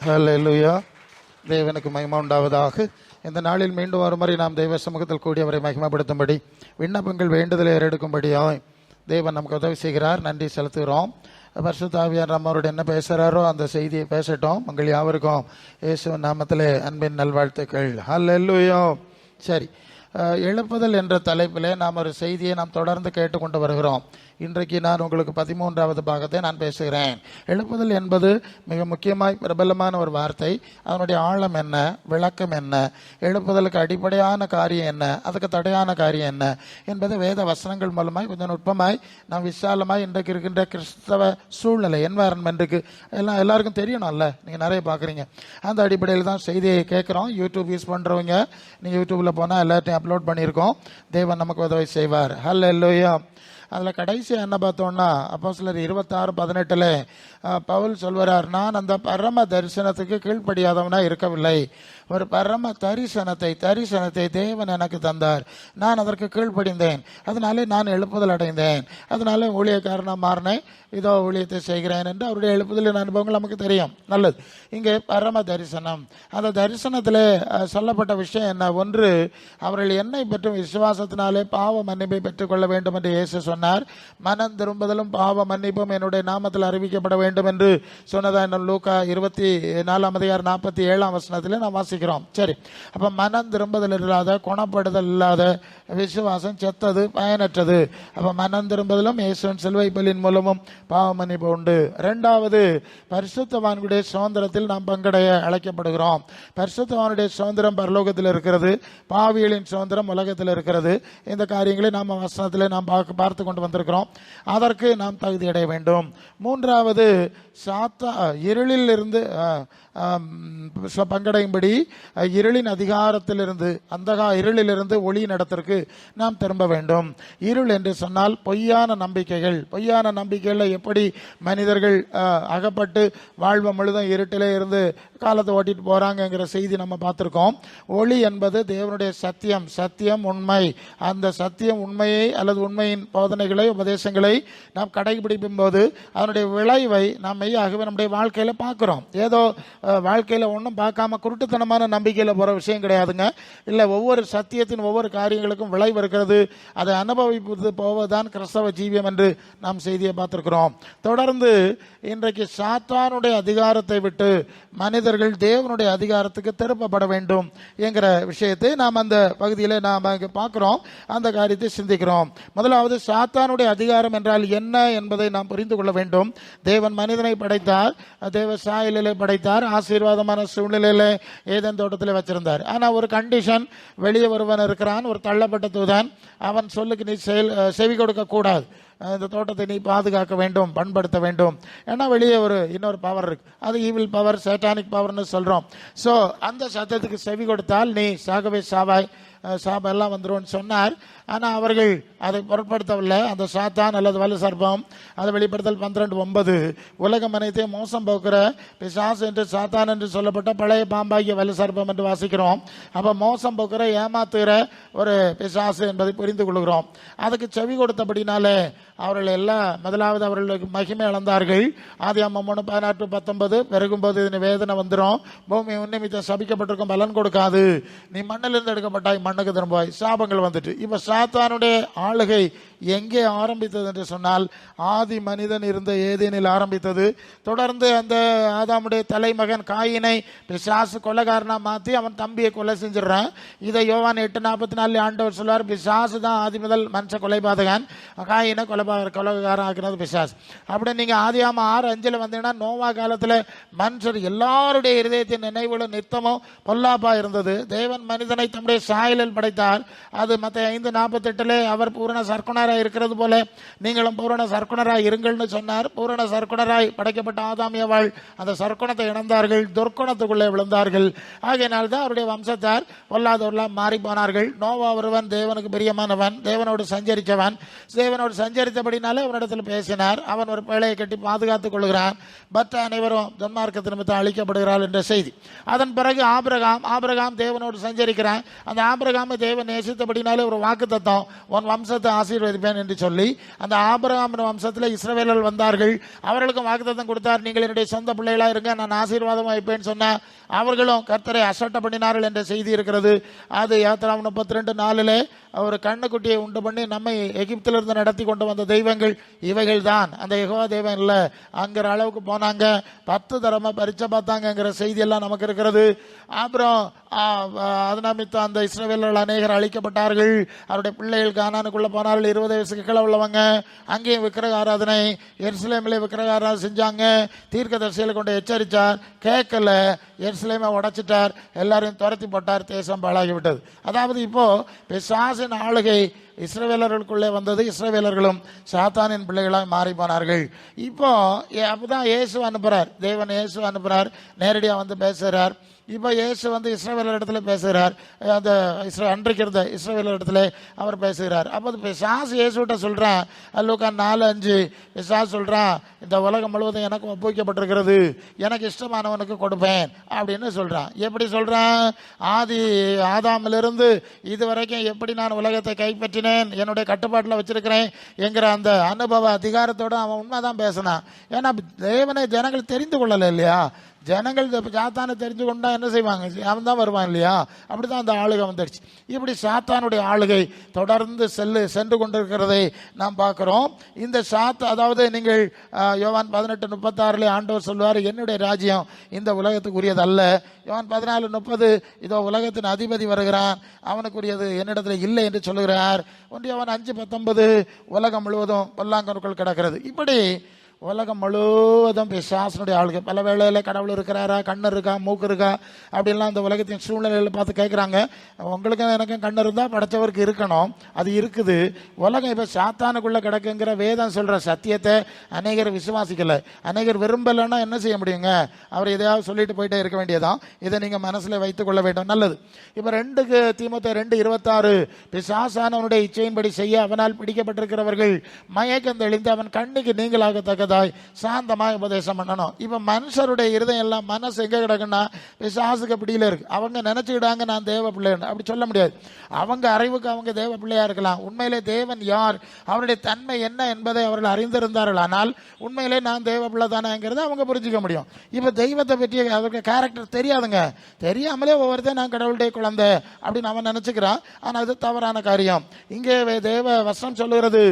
ஹல்லேலூயா. தேவனுக்கு மகிமை உண்டாவதாக. இந்த நாளில் மீண்டும் ஒருமுறை நாம் தெய்வ சமூகத்தில் கூடியவரை மகிமைப்படுத்தும்படி விண்ணப்பங்கள் வேண்டுதலை ஏறெடுக்கும்படியாய் தேவன் நமக்கு உதவி செய்கிறார். நன்றி செலுத்துகிறோம். பரிசுத்த ஆவியானவர் நம்மளோட என்ன பேசுகிறாரோ அந்த செய்தியை பேசட்டும். உங்கள் யாவருக்கும் இயேசுவின் நாமத்திலே அன்பின் நல்வாழ்த்துக்கள். ஹல்லேலூயா. சரி, எழுப்புதல் என்ற தலைப்பிலே நாம் ஒரு செய்தியை நாம் தொடர்ந்து கேட்டுக்கொண்டு வருகிறோம். இன்றைக்கு நான் உங்களுக்கு 13வது பாகத்தை நான் பேசுகிறேன். எழுப்புதல் என்பது மிக முக்கியமாய் பிரபலமான ஒரு வார்த்தை. அதனுடைய ஆழம் என்ன, விளக்கம் என்ன, எழுப்புதலுக்கு அடிப்படையான காரியம் என்ன, அதுக்கு தடையான காரியம் என்ன என்பது வேத வசனங்கள் மூலமாய் கொஞ்சம் நுட்பமாய் நாம் விசாலமாய் இன்றைக்கு இருக்கின்ற கிறிஸ்தவ சூழ்நிலை என்வாரன்மெண்ட்டுக்கு எல்லாருக்கும் தெரியணும்ல. நீங்கள் நிறைய பார்க்குறீங்க. அந்த அடிப்படையில் தான் செய்தியை கேட்குறோம். யூடியூப் யூஸ் பண்ணுறவங்க நீங்கள் யூடியூப்பில் போனால் எல்லாத்தையும் அப்லோட் பண்ணியிருக்கோம். தேவன் நமக்கு உதவி செய்வார். ஹல்லேலூயா. அதில் கடைசி என்ன பார்த்தோம்னா அப்போஸ்தலர் 26:18 பவுல் சொல்கிறார், நான் அந்த பரம தரிசனத்துக்கு கீழ்ப்படியாதவனாக இருக்கவில்லை. ஒரு பரம தரிசனத்தை தேவன் எனக்கு தந்தார். நான் அதற்கு கீழ்ப்படிந்தேன். அதனாலே நான் எழுப்புதல் அடைந்தேன். அதனால ஊழியக்காரனாக மாறினேன். இதோ ஊழியத்தை செய்கிறேன் என்று அவருடைய எழுப்புதலின் அனுபவங்கள் நமக்கு தெரியும். நல்லது. இங்கே பரம தரிசனம், அந்த தரிசனத்தில் சொல்லப்பட்ட விஷயம் என்ன? ஒன்று, அவர்கள் என்னை பற்றும் விசுவாசத்தினாலே பாவ மன்னிப்பை பெற்றுக்கொள்ள வேண்டும் என்று இயேசு சொன்னார். மனம் திரும்புதலும் பாவ மன்னிப்பும் என்னுடைய நாமத்தில் அறிவிக்கப்பட வேண்டும் என்று சொன்னதா என்ன லூக்கா 24:47 நாம் வாசிக்கிறோம். சரி, அப்போ மனம் திரும்புதல் இல்லாத, குணப்படுதல் இல்லாத விசுவாசம் செத்தது, பயனற்றது. அப்போ மனம் திரும்புதலும் இயேசுவின் சிலுவை பலியின் மூலமும் பாவ மன்னிப்பு உண்டு. இரண்டாவது, பரிசுத்தவான்களுடைய சுதந்திரத்தில் நாம் பங்கடைய அழைக்கப்படுகிறோம். பரிசுத்தவானுடைய சுதந்திரம் பரலோகத்தில் இருக்கிறது, பாவிகளின் சுதந்திரம் உலகத்தில் இருக்கிறது. இந்த காரியங்களை நாம் வசனத்தில் நாம் பார்த்து கொண்டு வந்திருக்கிறோம். அதற்கு நாம் தகுதி அடைய வேண்டும். மூன்றாவது, இருளில் இருந்து பங்கடையும்படி இருளின் அதிகாரத்திலிருந்து, இருளிலிருந்து ஒளி நடத்திற்கு நாம் திரும்ப வேண்டும். இருள் என்று சொன்னால் பொய்யான நம்பிக்கைகள் எப்படி மனிதர்கள் அகப்பட்டு வாழ்வு முழுதும் இருட்டிலே இருந்து காலத்தை ஓட்டிட்டு போறாங்கிற செய்தி நம்ம பார்த்திருக்கோம். ஒளி என்பது தேவனுடைய சத்தியம் உண்மை. அந்த சத்தியம் உண்மையை அல்லது உண்மையின் போதனைகளை உபதேசங்களை நாம் கடைபிடிக்கும் போது அதனுடைய விளைவை நாம் மெய்யாகவே நம்முடைய வாழ்க்கையில பார்க்கிறோம். ஏதோ வாழ்க்கையில ஒன்றும் பார்க்காம குருட்டுத்தனமான நம்பிக்கையில போற விஷயம் கிடையாதுங்க. இல்லை, ஒவ்வொரு சத்தியத்தின் ஒவ்வொரு காரியங்களுக்கும் விளைவு இருக்கிறது. அதை அனுபவிப்பது போவதுதான் கிறிஸ்தவ ஜீவியம் என்று நாம் செய்தியை பார்த்திருக்கிறோம். தொடர்ந்து இன்றைக்கு சாத்தானுடைய அதிகாரத்தை விட்டு மனிதர்கள் தேவனுடைய அதிகாரத்துக்கு திருப்பப்பட வேண்டும் என்கிற விஷயத்தை நாம் அந்த பகுதியில் நாம் பார்க்கிறோம். அந்த காரியத்தை சிந்திக்கிறோம். முதலாவது, சாத்தானுடைய அதிகாரம் என்றால் என்ன என்பதை நாம் புரிந்து கொள்ள வேண்டும். தேவன் மனிதனை படைத்தார், தேவ சாயலிலே படைத்தார், ஆசீர்வாதமான சூழ்நிலையில ஏதேன் தோட்டத்தில் வச்சிருந்தார். ஆனால் ஒரு கண்டிஷன், வெளியே ஒருவன் இருக்கிறான், ஒரு தள்ளப்பட்ட தூதன். அவன் சொல்லுக்கு நீ செவி கொடுக்க கூடாது. இந்த தோட்டத்தை நீ பாதுகாக்க வேண்டும், பண்படுத்த வேண்டும். ஏன்னா வெளியே இன்னொரு பவர் இருக்கு. அது ஈவில் பவர், சேட்டானிக் பவர்னு சொல்றோம். ஸோ அந்த சத்தத்துக்கு செவி கொடுத்தால் நீ சாகவே சாவாய், சாபம் எல்லாம் வந்துடும் சொன்னார். ஆனால் அவர்கள் அதை பொருட்படுத்தவில்லை. அந்த சாத்தான் அல்லது வலு சர்ப்பம், அது வெளிப்படுத்தல் 12:9 உலகம் அனைத்தையும் மோசம் போக்குற பிசாசு என்று சாத்தான் என்று சொல்லப்பட்ட பழைய பாம்பாகிய வலு சர்ப்பம் என்று வாசிக்கிறோம். அப்போ மோசம் போக்குற, ஏமாத்துகிற ஒரு பிசாசு என்பதை புரிந்து கொள்கிறோம். அதுக்கு செவி கொடுத்தபடினாலே அவர்கள் எல்லாம் முதலாவது அவர்களுக்கு மகிமை இழந்தார்கள். ஆதியாகமம் 3:16-19 பெருகும்போது இதன் வேதனை வந்துடும். பூமி உன்னிமித்தம் சபிக்கப்பட்டிருக்கும், பலன் கொடுக்காது, நீ மண்ணிலிருந்து எடுக்கப்பட்டாய், மண்ணுக்கு திரும்புவாய். சாபங்கள் வந்துட்டு. இப்ப சாத்தானுடைய ஆளுகை எங்கே ஆரம்பித்தது என்று சொன்னால் ஆதி மனிதன் இருந்த ஏதேனில் ஆரம்பித்தது. தொடர்ந்து அந்த ஆதாமுடைய தலைமகன் காயினை பிசாசு கொலைகாரனா மாற்றி அவன் தம்பியை கொலை செஞ்சிடறான். இதை யோவான் 8:44 ஆண்டவர் சொல்வார், பிசாசு தான் ஆதி முதல் மனுஷ கொலைபாதகன், காயினை கொலைகாரன் ஆக்கினது பிசாசு. அப்படி நீங்க ஆதியாகமம் 6:5 வந்தீங்கன்னா நோவா காலத்தில் மனுஷர் எல்லாருடைய இருதயத்தின் நினைவுகளும் நித்தமும் பொல்லாப்பா இருந்தது. தேவன் மனிதனை தம்முடைய சாயலில் படைத்தார். அது மத்திய 5:48 அவர் பூரண சர்க்குணராய் இருக்கிறது போல நீங்களும் பூரண சர்க்குணராய் இருங்கள்னு சொன்னார். பூரண சர்க்குணராய் படைக்கப்பட்ட ஆதாம் ஏவாள் அந்த சர்க்குணத்தை இழந்தார்கள், துர்க்குணத்துக்குள்ளே விழுந்தார்கள். ஆகையினால்தான் அவருடைய வம்சத்தார் பொல்லாதவர்களாக மாறி போனார்கள். நோவா ஒருவன் தேவனுக்கு பிரியமானவன், தேவனோடு சஞ்சரித்தவன். தேவனோடு சஞ்சரித்தபடினாலே அவனிடத்தில் பேசினார். அவன் ஒரு பிழையை கட்டி பாதுகாத்துக் கொள்கிறான். மற்ற அனைவரும் துன்மார்க்கத்தின் நிமித்தம் அழிக்கப்படுகிறாள் என்ற செய்தி. அதன் பிறகு ஆபிரகாம் தேவனோடு சஞ்சரிக்கிறான். அந்த ஆபிரகாமை தேவன் நேசித்தபடினாலே ஒரு வாக்கு தத்தம், உன் வம்சத்தை ஆசீர்வதி ஆசீர்வதிப்பேன் என்று சொல்லி அந்த ஆபிரகாமின் வம்சத்தில் இஸ்ரவேலர்கள் வந்தார்கள். அவர்களுக்கும் வாக்குத்தத்தம் கொடுத்தார், நீங்கள் என்னுடைய சொந்த பிள்ளைகளாக இருங்க, நான் ஆசீர்வாதம் வைப்பேன்னு சொன்னேன். அவர்களும் கர்த்தரை அசட்டை பண்ணினார்கள் என்ற செய்தி இருக்கிறது. அது யாத்திராம் 32:4 ஒரு கண்ணுக்குட்டியை உண்டு பண்ணி நம்மை எகிப்திலிருந்து நடத்தி கொண்டு வந்த தெய்வங்கள் இவைகள் தான், அந்த யெகோவா தெய்வம் இல்லை அங்கிற அளவுக்கு போனாங்க. 10 தடவை பரீட்சை பார்த்தாங்கிற செய்தி எல்லாம் நமக்கு இருக்கிறது. அப்புறம் அது நிமித்தம் அந்த இஸ்ரவேலர்கள் அநேகர் அழிக்கப்பட்டார்கள். அவருடைய பிள்ளைகள் கானானுக்குள்ள போனார்கள். 20 வயசுக்கு கீழே உள்ளவங்க. அங்கேயும் விக்கிரக ஆராதனை, எருசலேமிலே விக்கிரக ஆராதனை செஞ்சாங்க. தீர்க்கதரிசிகளை கொண்டு எச்சரித்தார், கேட்கல. எருசலேமை உடைச்சிட்டார், எல்லாரையும் துரத்தி போட்டார், தேசம் பாழாகிவிட்டது. அதாவது இப்போ பிசாசின் ஆளுகை இஸ்ரவேலர்களுக்குள்ளே வந்தது. இஸ்ரவேலர்களும் சாத்தானின் பிள்ளைகளாக மாறி போனார்கள். இப்போ அப்பதான் இயேசு அனுப்புறார், தேவன் இயேசு அனுப்புறார், நேரடியாக வந்து பேசுகிறார். இப்போ இயேசு வந்து இஸ்ரவேலர் இடத்துல பேசுகிறார், அந்த அன்றைக்கு இருந்த இஸ்ரவேலர் இடத்துல அவர் பேசுகிறார். அப்போ பிசாசு இயேசுகிட்ட சொல்கிறான், லூக்கா 4:5 பிசாசு சொல்கிறான், இந்த உலகம் முழுவதும் எனக்கு ஒப்புவிக்கப்பட்டிருக்கிறது, எனக்கு இஷ்டமானவனுக்கு கொடுப்பேன் அப்படின்னு சொல்கிறான். எப்படி சொல்கிறான்? ஆதாமிலிருந்து இதுவரைக்கும் எப்படி நான் உலகத்தை கைப்பற்றினேன், என்னுடைய கட்டுப்பாட்டில் வச்சிருக்கிறேன் என்கிற அந்த அனுபவ அதிகாரத்தோடு அவன் உண்மைதான் பேசினான். ஏன்னா தேவனை ஜனங்கள் தெரிந்து கொள்ளலை இல்லையா? ஜனங்கள் சாத்தானை தெரிஞ்சு கொண்டா என்ன செய்வாங்க? அவன் தான் வருவான் இல்லையா? அப்படிதான் அந்த ஆளுகை வந்துடுச்சு. இப்படி சாத்தானுடைய ஆளுகை தொடர்ந்து சென்று கொண்டிருக்கிறதை நாம் பார்க்கிறோம். இந்த அதாவது நீங்கள் யோவான் 18:36 ஆண்டவர் சொல்வார், என்னுடைய ராஜ்யம் இந்த உலகத்துக்கு உரியது அல்ல. யோவான் 14:30 இதோ உலகத்தின் அதிபதி வருகிறான், அவனுக்குரியது என்னிடத்தில் இல்லை என்று சொல்லுகிறார். யோவான் 5:19 உலகம் முழுவதும் பொல்லாங்கனுக்குள் கிடக்கிறது. இப்படி உலகம் முழுவதும் பிசாசனுடைய ஆளுகை. பல வேளையில் கடவுள் இருக்கிறாரா, கண்ணு இருக்கா, மூக்கு இருக்கா அப்படின்லாம் அந்த உலகத்தின் சூழ்நிலையில் பார்த்து கேட்குறாங்க. உங்களுக்கும் எனக்கும் கண்ணு இருந்தால் படைச்சவருக்கு இருக்கணும், அது இருக்குது. உலகம் இப்போ சாத்தானுக்குள்ளே கிடக்குங்கிற வேதம் சொல்கிற சத்தியத்தை அநேகர் விசுவாசிக்கலை, அநேகர் விரும்பலைன்னா என்ன செய்ய முடியுங்க? அவர் எதையாவது சொல்லிட்டு போயிட்டே இருக்க வேண்டியதான். இதை நீங்கள் மனசில் வைத்துக் கொள்ள வேண்டும், நல்லது. இப்போ 2 தீமோத்தேயு 2:26 பிசாசானவனுடைய இச்சையின்படி செய்ய அவனால் பிடிக்கப்பட்டிருக்கிறவர்கள் மயக்கம் தெளிந்து அவன் கண்ணுக்கு நீங்களாகத்தக்க சாந்தமாக உபதேசம் பண்ணணும். இப்ப மனுஷருடைய இருதயம் எல்லாம் மனசு எங்க கிடக்குன்னா பிசாசுக்கு பிடியில இருக்கு. அவங்க நினைச்சுக்கிட்டாங்க நான் தேவ பிள்ளை, அப்படி சொல்ல முடியாது. அவங்க அறிவுக்கு அவங்க தேவ பிள்ளையா இருக்கலாம். உண்மையிலே தேவன் யார், அவருடைய தன்மை என்ன என்பதை அவர்கள் அறிந்திருந்தார்கள். ஆனால் உண்மையிலே நான் தேவ பிள்ளை தானேங்கிறத அவங்க புரிஞ்சுக்க முடியும். இப்ப தெய்வத்தை பற்றிய அவருக்கு கேரக்டர் தெரியாதுங்க. தெரியாமலே ஒவ்வொருத்தரும் நான் கடவுளுடைய குழந்தை அப்படின்னு அவன் நினைச்சுக்கிறான். ஆனா அது தவறான காரியம். இங்கே தேவ வசனம் சொல்லுகிறது,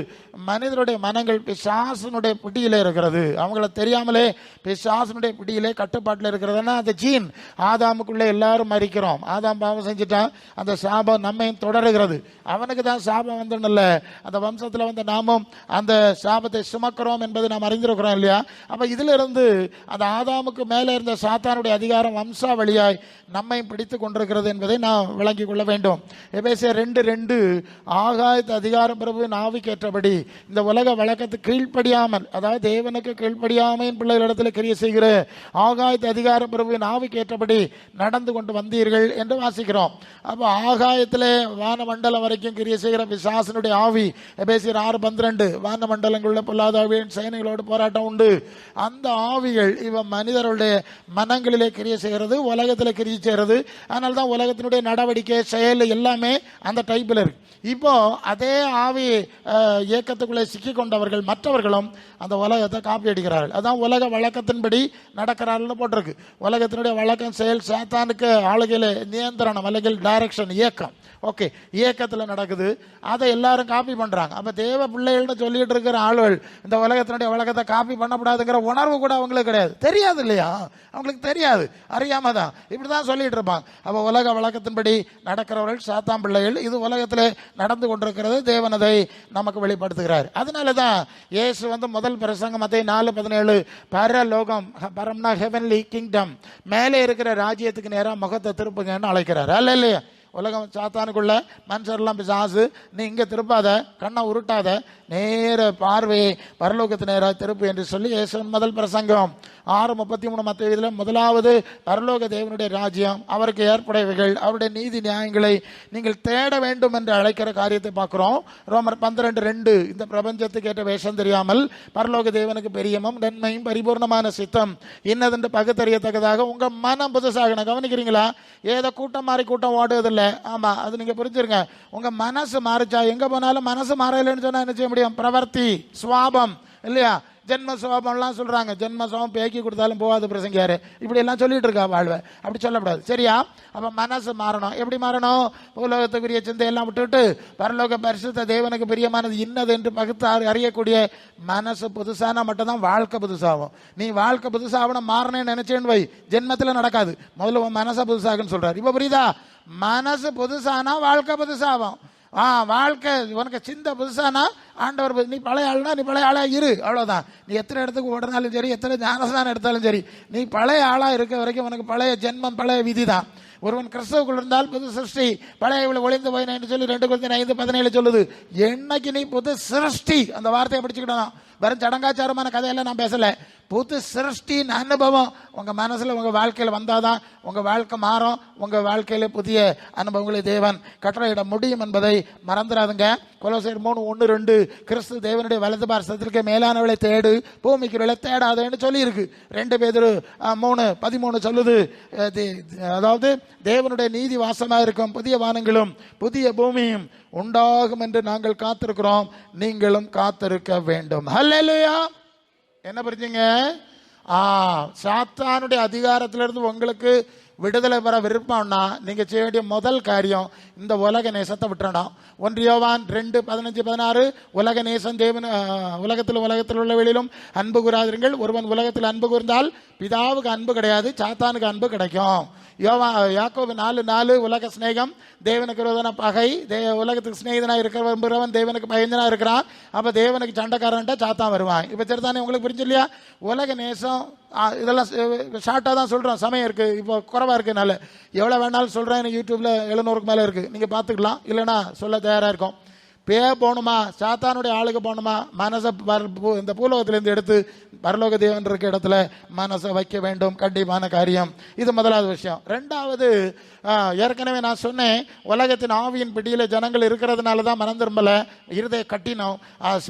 மனிதனுடைய மனங்கள் பிசாசனுடைய பிடியில இருக்கிறது. அவங்கள தெரியாமலே பிசாசனுடைய பிடியிலே கட்டுப்பாட்டில் இருக்கிறதுனா அந்த ஜீன். ஆதாமுக்குள்ளே எல்லாரும் மறிக்கிறோம். ஆதாம் பாவம் செஞ்சுட்டான், அந்த சாபம் நம்மையும் தொடருகிறது. அவனுக்கு தான் சாபம் வந்தோம்ல, அந்த வம்சத்தில் வந்து நாமும் அந்த சாபத்தை சுமக்கிறோம் என்பதை நாம் அறிந்திருக்கிறோம் இல்லையா? அப்ப இதுல இருந்து அந்த ஆதாமுக்கு மேலே இருந்த சாத்தானுடைய அதிகாரம் வம்சாவளியாய் நம்மை பிடித்து கொண்டிருக்கிறது என்பதை நாம் விளங்கிக் கொள்ள வேண்டும். எபேசியர் 2:2 ஆகாயத்து அதிகாரம் பிரபுவின் ஆவிக்கேற்றபடி இந்த உலக வழக்கத்துக்கு கீழ்ப்படியாமல், அதாவது தேவனுக்கு கீழ்ப்படியாமையின் பிள்ளைகளிடத்தில் கிரியை செய்கிற ஆகாயத்து அதிகார பிரபுவின் ஆவிக்கேற்றபடி நடந்து கொண்டு வந்தீர்கள் என்று வாசிக்கிறோம். அப்போ ஆகாயத்திலே வானமண்டலம் வரைக்கும் கிரியை செய்கிற பிசாசனுடைய ஆவி. எபேசியர் 6:12 வானமண்டலங்களுள்ள பொல்லாத ஆவியின் சேனைகளோடு போராட்டம் உண்டு. அந்த ஆவிகள் இவ மனிதர்களுடைய மனங்களிலே கிரியை செய்கிறது, உலகத்தில் கிரியை செய்கிறது. அதனால தான் உலகத்தினுடைய நடவடிக்கை செயல் எல்லாமே அந்த டைப்பில் இருக்கு. இப்போ அதே ஆவி இயக்கத்துக்குள்ளே சிக்கி கொண்டவர்கள் மற்றவர்களும் அந்த உலகத்தை காப்பி அடிக்கிறார்கள். அதான் உலக வழக்கத்தின்படி நடக்கிறார்கள் போட்டிருக்கு. உலகத்தினுடைய வழக்கம் செயல் சாத்தானுக்கு ஆளுகையில் நியந்திரணம் അല്ലെങ്കിൽ டைரக்ஷன் இயக்கம். ஓகே, இயக்கத்தில் நடக்குது, அதை எல்லாரும் காப்பி பண்றாங்க. அப்ப தேவ பிள்ளைகள்னு சொல்லிட்டு இருக்கிற ஆளுகள் இந்த உலகத்தினுடைய வழக்கத்தை காப்பி பண்ணக்கூடாதுங்கிற உணர்வு கூட அவங்களுக்கு கிடையாது. தெரியாது இல்லையா? அவங்களுக்கு தெரியாது, அறியாம தான் இப்படிதான் சொல்லிட்டு இருப்பாங்க. அப்ப உலக வழக்கத்தின்படி நடக்கிறவர்கள் சாத்தான் பிள்ளைகள். இது உலகத்தில் நடந்து கொண்டிருக்கிறது, தேவனதை நமக்கு வெளிப்படுத்துகிறார். அதனாலதான் இயேசு வந்து முதல் பிரசங்கம் மத்தேயு 4:17 பரலோகம், பரம்னா ஹெவன்லி கிங்டம், மேலே இருக்கிற ராஜ்யத்துக்கு நேராக முகத்தை திருப்புங்கன்னு அழைக்கிறார். அல்ல இல்லையா? உலகம் சாத்தானுக்குள்ள மனுஷர்லாம் பிசாசு, நீ இங்க திருப்பாத, கண்ணை உருட்டாத, நேர பார்வையை பரலோகத்து நேராக திருப்பு என்று சொல்லி இயேசுவின் முதல் பிரசங்கம் 6:33 மத்தேயுல முதலாவது பரலோக தேவனுடைய ராஜ்யம், அவருக்கு ஏற்புடையவைகள், அவருடைய நீதி நியாயங்களை நீங்கள் தேட வேண்டும் என்று அழைக்கிற காரியத்தை பார்க்கிறோம். ரோமர் 12:2 இந்த பிரபஞ்சத்துக்கு ஏற்ற வேஷம் தெரியாமல் பரலோக தேவனுக்கு பெரியமும் நன்மையும் பரிபூர்ணமான சித்தம் இன்னதென்று பகுத்தறியத்தக்கதாக உங்க மனம் புதுசாகணும். கவனிக்கிறீங்களா? ஏதோ கூட்டம் மாறி கூட்டம் ஓடுவதில்லை, ஆமா, அது நீங்க புரிஞ்சிருங்க. உங்க மனசு மாறுச்சா, எங்க போனாலும் மனசு மாறலைன்னு சொன்னா என்ன செய்ய முடியும்? பிரவர்த்தி, சுவாபம் இல்லையா? ஜென்ம சுவாபம்லாம் சொல்றாங்க. ஜென்ம சுவாபம் பேக்கி கொடுத்தாலும் போகாது பிரசங்கியாரு, இப்படி எல்லாம் சொல்லிட்டு இருக்கா வாழ்வை. அப்படி சொல்லக்கூடாது, சரியா? அப்ப மனசு மாறணும். எப்படி மாறணும்? பூலோகத்துக்குரிய சிந்தையெல்லாம் விட்டுவிட்டு பரலோக பரிசுத்த தேவனுக்கு பிரியமானது இன்னது என்று பகுத்து அறியக்கூடிய மனசு புதுசானா மட்டும்தான் வாழ்க்கை புதுசாகும். நீ வாழ்க்கை புதுசாகணும் மாறணும்னு நினைச்சேன்னு வை, ஜென்மத்தில் நடக்காது. முதல்ல உன் மனசை புதுசாகுன்னு சொல்றாரு. இப்ப புரியுதா? மனசு புதுசானா வாழ்க்கை புதுசாகும். வாழ்க்கை உனக்கு சிந்தை புதுசானா ஆண்டவர், நீ பழைய ஆளுனா நீ பழைய ஆளா இரு, அவ்வளவுதான். நீ எத்தனை இடத்துக்கு ஓடினாலும் சரி, எத்தனை ஞானஸ்தானம் எடுத்தாலும் சரி, நீ பழைய ஆளா இருக்க வரைக்கும் உனக்கு பழைய ஜென்மம், பழைய விதி தான். ஒருவன் கிறிஸ்துவுக்குள் இருந்தால் புது சிருஷ்டி, பழைய ஒளிந்து போயினு சொல்லி 2 Corinthians 5:17 சொல்லுது. என்னைக்கு நீ புது சிருஷ்டி, அந்த வார்த்தையை படிச்சுக்கிட்டோம். வெறும் சடங்காச்சாரமான கதையெல்லாம் நான் பேசல. புது சிருஷ்டின் அனுபவம் உங்க மனசுல, உங்க வாழ்க்கையில வந்தாதான் உங்க வாழ்க்கை மாறும். உங்க வாழ்க்கையில புதிய அனுபவங்களை தேவன் கட்டளையிட முடியும் என்பதை மறந்துடாதுங்க. கொலோசியர் 3:1-2 கிறிஸ்து தேவனுடைய வலது பார்சத்திற்கு மேலானவளை தேடு, பூமிக்கு தேடாதேன்னு சொல்லி இருக்கு. 2 பேதுரு 3:13 சொல்லுது. அதாவது தேவனுடைய நீதி வாசமாக இருக்கும் புதிய வானங்களும் புதிய பூமியும் உண்டாகும் என்று நாங்கள் காத்திருக்கிறோம், நீங்களும் காத்திருக்க வேண்டும். ஹல்லேலூயா. என்ன புரிஞ்சுங்க? சாத்தானுடைய அதிகாரத்திலிருந்து உங்களுக்கு விடுதலை பெற விருப்பம்னா நீங்க செய்ய வேண்டிய முதல் காரியம் இந்த உலக நேசத்தை விட்டுறணும். 1 யோவான் 2:15-16 உலக நேசம் தேவன் உலகத்தில் உள்ளவர்களிலும் அன்பு கூறாதீர்கள். ஒருவன் உலகத்தில் அன்பு கூர்ந்தால் பிதாவுக்கு அன்பு கிடையாது, சாத்தானுக்கு அன்பு கிடைக்கும். யாக்கோபு 4:4 உலக சிநேகம் தேவனுக்கு விரோதன பகை, உலகத்துக்கு சிநேகிதனா இருக்கிறவன் தேவனுக்கு பயந்தனா இருக்கிறான். அப்ப தேவனுக்கு சண்டைக்காரன்ட்டா சாத்தான் வருவான். இப்ப சரிதானே? உங்களுக்கு புரிஞ்சு இல்லையா? உலக நேசம் இதெல்லாம் ஷார்ட்டா தான் சொல்றோம். சமயம் இருக்கு, இப்போ குறைவா இருக்குனால எவ்வளவு வேணாலும் சொல்றேன். யூடியூப்ல 700க்கு மேல இருக்கு, நீங்க பாத்துக்கலாம். இல்லைன்னா சொல்ல தயாரா இருக்கும். போகணுமா, சாத்தானுடைய ஆளுக்கு போகணுமா, மனசை இந்த பூலோகத்திலிருந்து எடுத்து பரலோக தேவன் இருக்க இடத்துல மனசை வைக்க வேண்டும். கண்டிப்பான காரியம். இது முதலாவது விஷயம். 2வது, ஏற்கனவே நான் சொன்னேன், உலகத்தின் ஆவியின் பிடியில ஜனங்கள் இருக்கிறதுனால தான் மனம் திரும்பல, இருதய கட்டினோம்.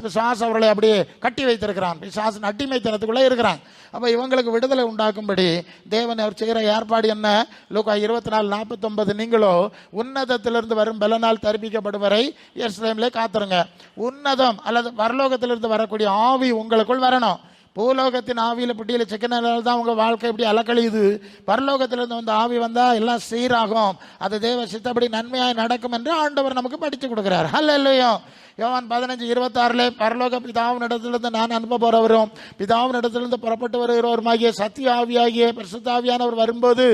பிசாசு அவர்களை அப்படியே கட்டி வைத்திருக்கிறான். பிசாசின் அடிமைத்தனத்துக்குள்ளே இருக்கிறான். அப்ப இவங்களுக்கு விடுதலை உண்டாக்கும்படி தேவன் அவர் செய்கிற ஏற்பாடு என்ன? லூக்கா 24:49 நீங்களோ உன்னதத்திலிருந்து வரும் பலனால் தரிப்பிக்கப்படும் வரை எருசலேமிலே காத்துருங்க. உன்னதம் அல்லது பரலோகத்திலிருந்து வரக்கூடிய ஆவி உங்களுக்குள் வரணும். பூலோகத்தின் ஆவியில புட்டியில சிக்கனால தான் உங்க வாழ்க்கை இப்படி அலக்கழியுது. பரலோகத்திலிருந்து வந்த ஆவி வந்தா எல்லாம் சீராகும், அது தேவ சித்தப்படி நன்மையாய் நடக்கும் என்று ஆண்டவர் நமக்கு படித்து கொடுக்கிறார். ஹல்லேலூயா. யோவான் 15:26 பரலோக பிதாவின் இடத்திலிருந்து நான் அனுப்ப போறவரும் பிதாவின் இடத்திலிருந்து புறப்பட்டு வருகிறவருமாகிய சத்திய ஆவியாகிய பரிசுத்த ஆவியானவர் வரும்போது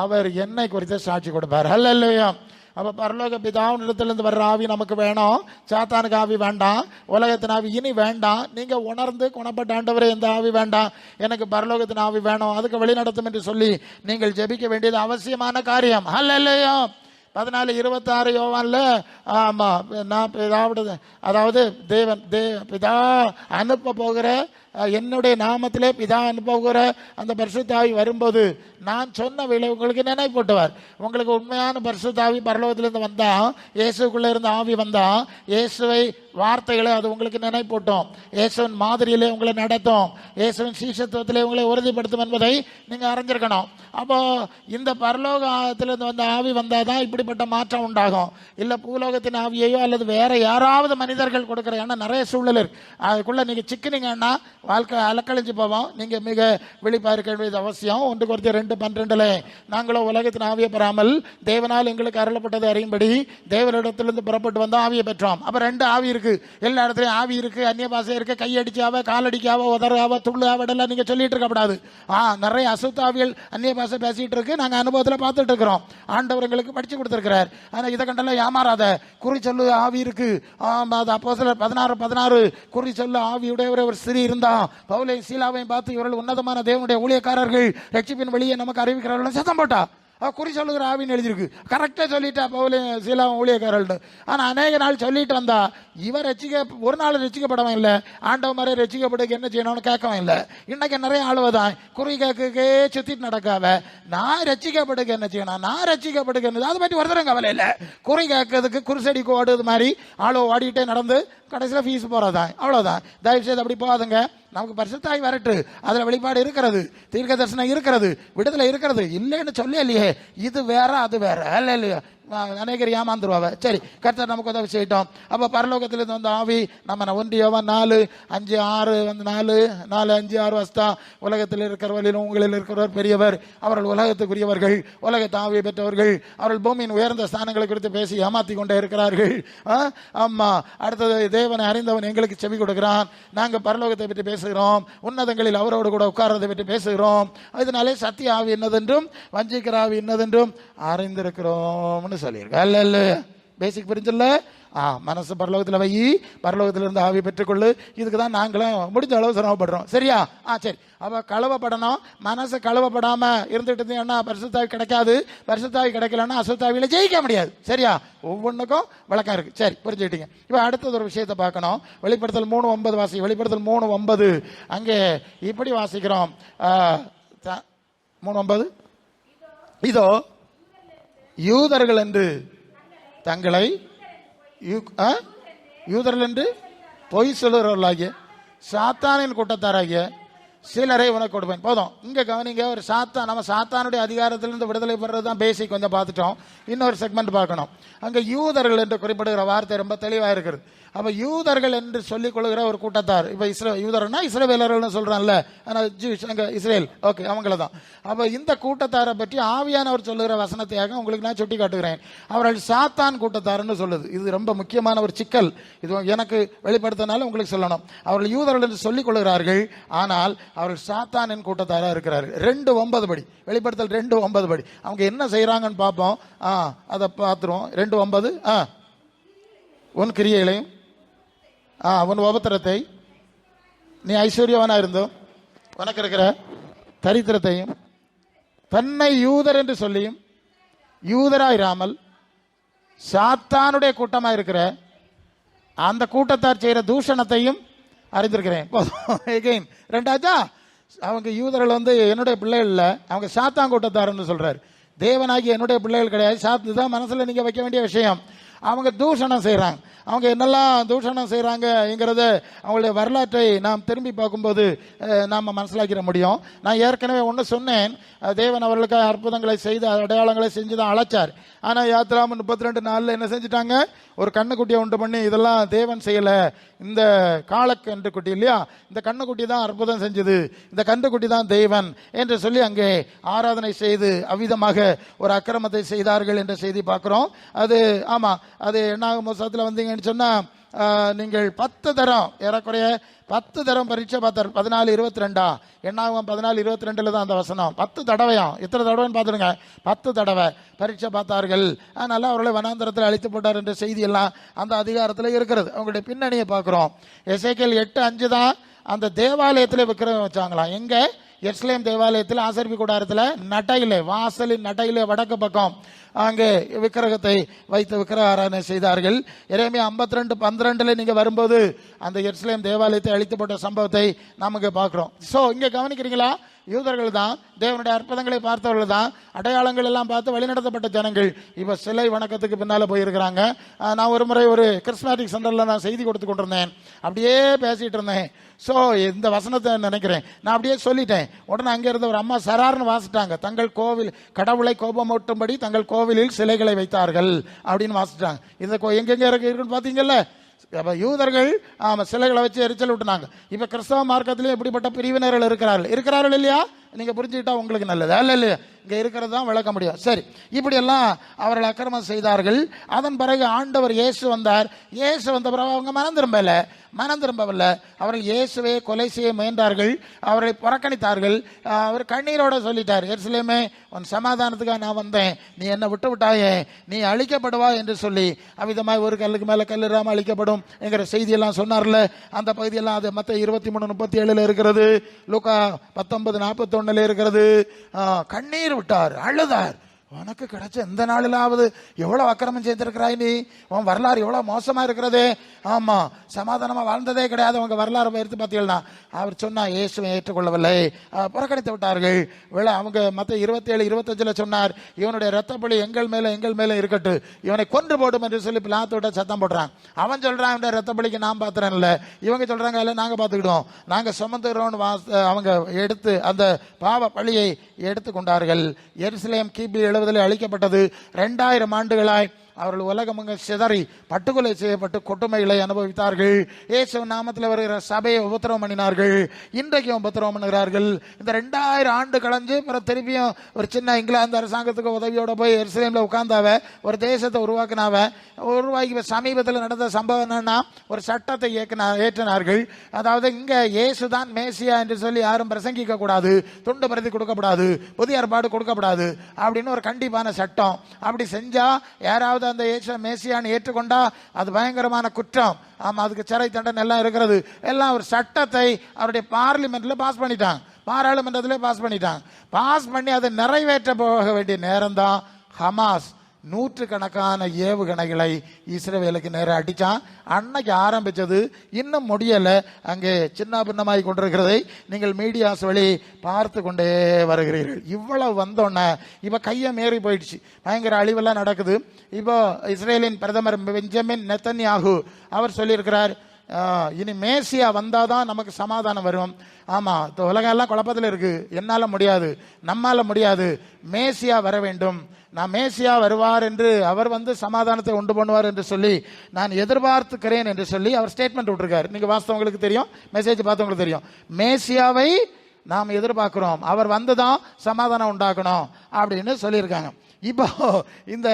அவர் என்னை குறித்து சாட்சி கொடுப்பார். ஹல்லேலூயா. அப்ப பரலோக பிதாவின் இடத்திலிருந்து வர்ற ஆவி நமக்கு வேணும். சாத்தானுக்கு ஆவி வேண்டாம், உலகத்தின் ஆவி இனி வேண்டாம். நீங்க உணர்ந்து குணப்பட்ட ஆண்டவரே எந்த ஆவி வேண்டாம், எனக்கு பரலோகத்தின் ஆவி வேணும், அதுக்கு வழி நடத்தும் என்று சொல்லி நீங்கள் ஜெபிக்க வேண்டியது அவசியமான காரியம். ஹல்லேலூயா. 14:26 யோவான்ல ஆமா, நான் பிதாவுடைய, அதாவது தேவன் பிதா அனுப்ப போகிற, என்னுடைய நாமத்திலே பிதா அனுப்புகிற அந்த பரிசுத்தாவி வரும்போது நான் சொன்ன வேளை உங்களுக்கு நினைப்பூட்டுவார். உங்களுக்கு உண்மையான பரிசுத்தாவி பரலோகத்திலிருந்து வந்தா, இயேசுக்குள்ள இருந்த ஆவி வந்தா, இயேசுவை வார்த்தைகளை அது உங்களுக்கு நினைப்பூட்டும், இயேசுவின் மாதிரியிலே உங்களை நடத்தும், இயேசுவின் சீசத்துவத்திலே உங்களை உறுதிப்படுத்தும் என்பதை நீங்க அறிஞ்சிருக்கணும். அப்போ இந்த பரலோகத்திலிருந்து வந்த ஆவி வந்தாதான் இப்படிப்பட்ட மாற்றம் உண்டாகும். இல்ல பூலோகத்தின் ஆவியையோ அல்லது வேற யாராவது மனிதர்கள் கொடுக்கிற, ஏன்னா நிறைய சூழல் இருக்கு, அதுக்குள்ள நீங்க சிக்கினீங்கன்னா வாழ்க்கை அலக்கழிஞ்சு போவோம். நீங்க மிக விழிப்பா இருக்க வேண்டியது அவசியம். 1 Corinthians 2:12 நாங்களோ உலகத்தின் ஆவியை பெறாமல் தேவனால் எங்களுக்கு அருளப்பட்டதை அறியும்படி தேவனிடத்திலிருந்து புறப்பட்டு வந்த ஆவியை பெற்றோம். அப்ப 2 ஆவி இருக்கு, எல்லா இடத்துலயும் ஆவி இருக்கு, அந்நிய பாஷை இருக்கு, கையடிச்சாவ காலடிக்காவ உதறாவ துள்ளு ஆவடெல்லாம் நீங்க சொல்லிட்டு இருக்கக்கூடாது. நிறைய அசுத்த ஆவிகள் அந்நிய பாஷை பேசிட்டு இருக்கு, நாங்க அனுபவத்தில் பார்த்துட்டு இருக்கிறோம். ஆண்டவர் எங்களுக்கு படிச்சு கொடுத்திருக்கிறார். ஆனா இதை கண்டெல்லாம் ஏமாறாத. குறி சொல்லு ஆவி இருக்கு. அப்போஸ்தலர் 16:16 குறி சொல்லு ஆவியுடைய ஒரு ஸ்திரீ இருந்தா பவுலையும் சீலாவையும் பார்த்து இவர்கள் உன்னதமான தேவனுடைய ஊழியக்காரர்கள், ரட்சிப்பின் வழியை நமக்கு அறிவிக்கிறார்கள் சத்தம் போட்டா. குறி சொல்லுகிற ஆவின்னு எழுதிருக்கு. கரெக்டா சொல்லிட்டா பவுலையும் சீலாவும் ஊழியக்காரர்கள். ஆனா அநேக நாள் சொல்லிட்டு வந்தா இவர் ஒரு நாள் ரசிக்கப்படவும் இல்லை, ஆண்டவ மாதிரி ரசிக்கப்படுக்கு என்ன செய்யணும்னு கேட்கவும் இல்லை. இன்னைக்கு நிறைய ஆளுவதான் குறி கேட்கே சுத்திட்டு நடக்காவ. நான் ரசிக்கப்படுக்கு என்ன செய்யணும், நான் ரசிக்கப்படுக்கு என்ன, அதை பற்றி ஒருத்தரும் கவலை இல்லை. குறி கேட்கறதுக்கு குருசடி ஓடுது மாதிரி ஆளோ ஓடிட்டே நடந்து கடைசியில் ஃபீஸ் போறதான், அவ்வளவுதான். தயவு செய்து அப்படி போகாதுங்க. நமக்கு பரிசுத்தாய் வரட்டு, அதுல வெளிப்பாடு இருக்கிறது, தீர்க்க தரிசனம் இருக்கிறது, விடுதலை இருக்கிறது, இல்லைன்னு சொல்ல இல்லையே. இது வேற அது வேற. இல்ல இல்லையா? அநேகர் ஏமாந்துருவாங்க. சரி, கர்த்தர் நமக்கு உதவி செய்யட்டும். அப்போ பரலோகத்திலிருந்து வந்த ஆவி நம்ம 1 யோவான் 4:5-6 வந்து 4:5-6 வஸ்தா உலகத்தில் இருக்கிறவர்களிலும் உங்களில் இருக்கிறவர் பெரியவர், அவர்கள் உலகத்துக்குரியவர்கள், உலகத்து ஆவியை பெற்றவர்கள், அவர்கள் பூமியின் உயர்ந்த ஸ்தானங்களை குறித்து பேசி ஏமாத்தி கொண்டே இருக்கிறார்கள். ஆமா, அடுத்தது தேவனை அறிந்தவன் எங்களுக்கு செவி கொடுக்கிறான், நாங்கள் பரலோகத்தை பற்றி பேசுகிறோம், உன்னதங்களில் அவரோடு கூட உட்கார்றதை பற்றி பேசுகிறோம், இதனாலே சத்திய ஆவி என்னதென்றும் வஞ்சிக்கிற ஆவி என்னதென்றும் அறிந்திருக்கிறோம்னு சொல்லியிருக்க. அல்ல பேசிக் புரிஞ்சல. மனசு பரலோகத்தில் வை, பரலோகத்திலிருந்து ஆவி பெற்றுக்கொள்ளு. இதுக்கு தான் நாங்களும் முடிஞ்ச அளவு சிரமப்படுறோம். சரியா? சரி. அப்போ கழுவப்படணும். மனசு கழுவப்படாம இருந்துட்டு இருந்தீங்கன்னா பரிசுத்தாவி கிடைக்காது. பரிசுத்தாவி கிடைக்கலன்னா அசுத்தாவியில ஜெயிக்க முடியாது. சரியா? ஒவ்வொன்றுக்கும் விளக்கம் இருக்கு. சரி, புரிஞ்சுக்கிட்டீங்க. இப்போ அடுத்தது ஒரு விஷயத்தை பார்க்கணும். வெளிப்படுத்தல் 3:9 வாசி. வெளிப்படுத்தல் 3:9 அங்கே இப்படி வாசிக்கிறோம். 3:9 இதோ யூதர்கள் என்று தங்களை யூதர்கள் என்று பொய் சொல்லுறவர்களாகிய சாத்தானின் கூட்டத்தாராகிய சிலரை உனக்கு கொடுப்பேன். போதும், இங்க கவனிங்க. ஒரு நம்ம சாத்தானுடைய அதிகாரத்திலிருந்து விடுதலை பெறுறது தான் பேசிக். கொஞ்சம் பார்த்துட்டோம். இன்னொரு செக்மெண்ட் பார்க்கணும். அங்க யூதர்கள் என்று குறிப்பிடுகிற வார்த்தை ரொம்ப தெளிவாக இருக்கிறது. அப்ப யூதர்கள் என்று சொல்லிக் கொள்கிற ஒரு கூட்டத்தார், இப்ப யூதர்னா இஸ்ரவேலர்கள் சொல்றான்ல, அங்க இஸ்ரேல், ஓகே, அவங்கள தான். அப்ப இந்த கூட்டத்தாரை பற்றி ஆவியானவர் சொல்லுகிற வசனத்தையாக உங்களுக்கு நான் சுட்டி காட்டுகிறேன். அவர்கள் சாத்தான் கூட்டத்தார்னு சொல்லுது. இது ரொம்ப முக்கியமான ஒரு சிக்கல். இது எனக்கு வெளிப்படுத்தினாலும் உங்களுக்கு சொல்லணும். அவர்கள் யூதர்கள் என்று சொல்லிக் கொள்கிறார்கள், ஆனால் அவர்கள் சாத்தானின் கூட்டத்தாரா இருக்கிறார்கள். 2:9 படி, வெளிப்படுத்தல் 2:9 படி அவங்க என்ன செய்யறாங்கன்னு பார்ப்போம். அதை பார்த்துருவோம். 2:9 உன் கிரியைகளையும் உன் உபத்திரத்தை, நீ ஐஸ்வர்யவனா இருந்தோம், உனக்கு இருக்கிற தரித்திரத்தையும், தன்னை யூதர் என்று சொல்லியும் யூதராயிராமல் சாத்தானுடைய கூட்டமா இருக்கிற அந்த கூட்டத்தார் செய்கிற தூஷணத்தையும் அறிந்திருக்கிறேன். எகைன் ரெண்டாச்சா, அவங்க யூதர்கள் என்னுடைய பிள்ளைகள் இல்லை, அவங்க சாத்தான் கூட்டத்தாருன்னு சொல்றாரு. தேவனாகி என்னுடைய பிள்ளைகள் கிடையாது. இதுதான் மனசுல நீங்க வைக்க வேண்டிய விஷயம். அவங்க தூஷணம் செய்கிறாங்க. அவங்க என்னெல்லாம் தூஷணம் செய்கிறாங்கங்கிறத அவங்களுடைய வரலாற்றை நாம் திரும்பி பார்க்கும்போது நாம் மனசிலாக்கிற முடியும். நான் ஏற்கனவே ஒன்று சொன்னேன். தேவன் அவர்களுக்கு அற்புதங்களை செய்து அடையாளங்களை செஞ்சு தான் அழைச்சார். ஆனால் யாத்திராம 32:4 என்ன செஞ்சுட்டாங்க? ஒரு கண்ணுக்குட்டியை உண்டு பண்ணி, இதெல்லாம் தேவன் செய்யலை, இந்த காளக்கன்றுக்குட்டி இல்லையா, இந்த கண்ணுக்குட்டி தான் அற்புதம் செஞ்சது, இந்த கன்றுக்குட்டி தான் தேவன் என்று சொல்லி அங்கே ஆராதனை செய்து அவ்விதமாக ஒரு அக்கிரமத்தை செய்தார்கள் என்ற செய்தி பார்க்கிறோம். அது அது என்னாகும் புத்தகத்தில் வந்தீங்கன்னு சொன்னா நீங்கள் 10 தரம், ஏறக்குறைய 10 தரம் பரீட்சை பார்த்தார். 14:22 என்னாகும் 14:22 தான் அந்த வசனம். 10 தடவையாம். எத்தனை தடவைன்னு பார்த்துருங்க, 10 தடவை பரீட்சை பார்த்தார்கள். அதனால அவர்களை வனாந்தரத்தில் அழித்து போட்டார் என்ற செய்தி எல்லாம் அந்த அதிகாரத்தில் இருக்கிறது. அவங்களுடைய பின்னணியை பார்க்கிறோம். எசேக்கியேல் 8:5 தான் அந்த தேவாலயத்தில் விக்கிரகம் வச்சாங்களாம். எங்க? எருசலேம் தேவாலயத்தில் ஆசரிப்பு கூடாரத்தில் நட்டையிலே, வாசலின் நட்டையிலே வடக்கு பக்கம் அங்கே விக்கிரகத்தை வைத்து விக்கிரக ஆராதனை செய்தார்கள். எரேமியா 52:12 நீங்க வரும்போது அந்த எருசலேம் தேவாலயத்தை அழித்து போட்ட சம்பவத்தை நாம் இங்கே பார்க்கிறோம். ஸோ இங்கே கவனிக்கிறீங்களா? யூதர்கள் தான், தேவனுடைய அற்புதங்களை பார்த்தவர்கள் தான், அடையாளங்கள் எல்லாம் பார்த்து வழிநடத்தப்பட்ட ஜனங்கள் இப்போ சிலை வணக்கத்துக்கு பின்னால் போயிருக்கிறாங்க. நான் ஒரு முறை ஒரு கிறிஸ்மேட்டிக் சென்டரில் நான் செய்தி கொடுத்து கொண்டிருந்தேன். அப்படியே பேசிகிட்டு இருந்தேன். ஸோ இந்த வசனத்தை நினைக்கிறேன் நான் அப்படியே சொல்லிட்டேன். உடனே அங்கே இருந்த ஒரு அம்மா சரார்னு வாசிட்டாங்க. தங்கள் கோவில் கடவுளை கோபமூட்டும்படி தங்கள் கோவிலில் சிலைகளை வைத்தார்கள் அப்படின்னு வாசிட்டாங்க. இந்த எங்கெங்க இருக்குன்னு பார்த்தீங்கல்ல. யூதர்கள் சிலைகளை வச்சு எரிச்சல் விட்டுனாங்க. இப்ப கிறிஸ்தவ மார்க்கத்திலேயே இப்படிப்பட்ட பிரிவினர்கள் இருக்கிறார்கள் இல்லையா? நீங்க புரிஞ்சுக்கிட்டா உங்களுக்கு நல்லது. அல்ல இல்லையா? இங்க இருக்கிறது தான் விளக்க முடியும். சரி, இப்படி எல்லாம் அவர்கள் அக்கிரமம் செய்தார்கள். அதன் பிறகு ஆண்டவர் இயேசு வந்தார். இயேசு வந்த பிறகு அவங்க மனம் திரும்பவில்லை. அவர்கள் இயேசுவை கொலை செய்ய முயன்றார்கள். அவர்களை புறக்கணித்தார்கள். அவர் கண்ணீரோட சொல்லிட்டார், எருசலேமே உன் சமாதானத்துக்காக நான் வந்தேன், நீ என்னை விட்டு விட்டாயே, நீ அழிக்கப்படுவா என்று சொல்லி அவ்விதமாய் ஒரு கல்லுக்கு மேல கல்லுறாம அழிக்கப்படும் என்கிற செய்தியெல்லாம் சொன்னார்ல. அந்த பகுதியெல்லாம் அது மத்த 23:37 இருக்கிறது. லூக்கா 19:41 இருக்கிறது. கண்ணீர் விட்டார், அழுதார். உனக்கு கிடைச்ச எந்த நாளிலாவது எவ்வளவு அக்கிரமம் செய்திருக்கிறாய் நீ, உன் வரலாறு எவ்வளவு மோசமா இருக்கிறது. ஆமா, சமாதானமா வாழ்ந்ததே கிடையாது. உங்க வரலாறு எடுத்து பார்த்தீங்கன்னா அவர் சொன்னா இயேசுவை ஏற்றுக்கொள்ளவில்லை, புறக்கணித்து விட்டார்கள். அவங்க மத்த 27:25 சொன்னார், இவனுடைய ரத்தப்பழி எங்கள் மேல இருக்கட்டு, இவனை கொன்று போடும் என்று சொல்லி பிலாத்துவிட்ட சத்தம் போடுறான். அவன் சொல்றான், இவனுடைய ரத்தப்பழிக்கு நான் பாத்துறேன் இல்ல, இவங்க சொல்றாங்க இல்ல நாங்க பாத்துக்கிட்டோம், நாங்க சுமந்துகிறோம். அவங்க எடுத்து அந்த பாவ பழியை எடுத்து கொண்டார்கள். எருசலேம் கிபி 1970 அழிக்கப்பட்டது. 2000 ஆண்டுகளாய் அவர்கள் உலகமங்க சிதறி பட்டுக்கொலை செய்யப்பட்டு கொடுமைகளை அனுபவித்தார்கள். இயேசு நாமத்தில் வருகிற சபையை உபத்திரவம் பண்ணினார்கள். இன்றைக்கும் உபத்திரவம் பண்ணுகிறார்கள். இந்த 2000 ஆண்டு கழிஞ்சு பிறகு திருப்பியும் ஒரு சின்ன இங்கிலாந்து அரசாங்கத்துக்கு உதவியோட போய் எருசலேம்ல உட்கார்ந்தாவ ஒரு தேசத்தை உருவாக்கி சமீபத்தில் நடந்த சம்பவம் என்னன்னா ஒரு சட்டத்தை ஏற்றினார்கள். அதாவது இங்க இயேசுதான் மேசியா என்று சொல்லி யாரும் பிரசங்கிக்க கூடாது, துண்டு பிரதி கொடுக்கப்படாது, புதிய ஏற்பாடு கொடுக்கப்படாது அப்படின்னு ஒரு கண்டிப்பான சட்டம். அப்படி செஞ்சா யாராவது அந்த மேசியான்னு ஏற்றுக்கொண்டா அது பயங்கரமான குற்றம். ஆமா, அதுக்கு சிறை தண்டனை எல்லாம் இருக்கிறது. எல்லாம் ஒரு சட்டத்தை அவருடைய பார்லிமெண்ட்ல பாஸ் பண்ணிட்டாங்க, பாராளுமன்றத்திலே பாஸ் பண்ணிட்டாங்க. பாஸ் பண்ணி அதை நிறைவேற்ற போக வேண்டிய நேரம் தான் ஹமாஸ் நூற்றுக்கணக்கான ஏவுகணைகளை இஸ்ரவேலுக்கு நேரம் அடிச்சான். அன்னைக்கு ஆரம்பிச்சது இன்னும் முடியல, அங்கே சின்ன பின்னமாய் கொண்டிருக்கிறதை நீங்கள் மீடியாஸ் வழி பார்த்து கொண்டே வருகிறீர்கள். இவ்வளவு வந்தோன்னே இப்போ கையை மீறி போயிடுச்சு, பயங்கர அழிவெல்லாம் நடக்குது. இப்போ இஸ்ரேலின் பிரதமர் பெஞ்சமின் நெத்தன்யாகு அவர் சொல்லியிருக்கிறார், இனி மேசியா வந்தாதான் நமக்கு சமாதானம் வரும். ஆமா, உலகம் எல்லாம் குழப்பத்தில் இருக்கு, என்னால முடியாது, நம்மால முடியாது, மேசியா வர வேண்டும், நான் மேசியா வருவார் என்று அவர் வந்து சமாதானத்தை உண்டு பண்ணுவார் என்று சொல்லி நான் எதிர்பார்த்துக்கிறேன் என்று சொல்லி அவர் ஸ்டேட்மெண்ட் விட்டுருக்காரு. நீங்க வாஸ்தவங்களுக்கு தெரியும், மெசேஜ் பார்த்தவங்களுக்கு தெரியும். மேசியாவை நாம் எதிர்பார்க்கிறோம், அவர் வந்துதான் சமாதானம் உண்டாக்கணும் அப்படின்னு சொல்லியிருக்காங்க. இப்போ இந்த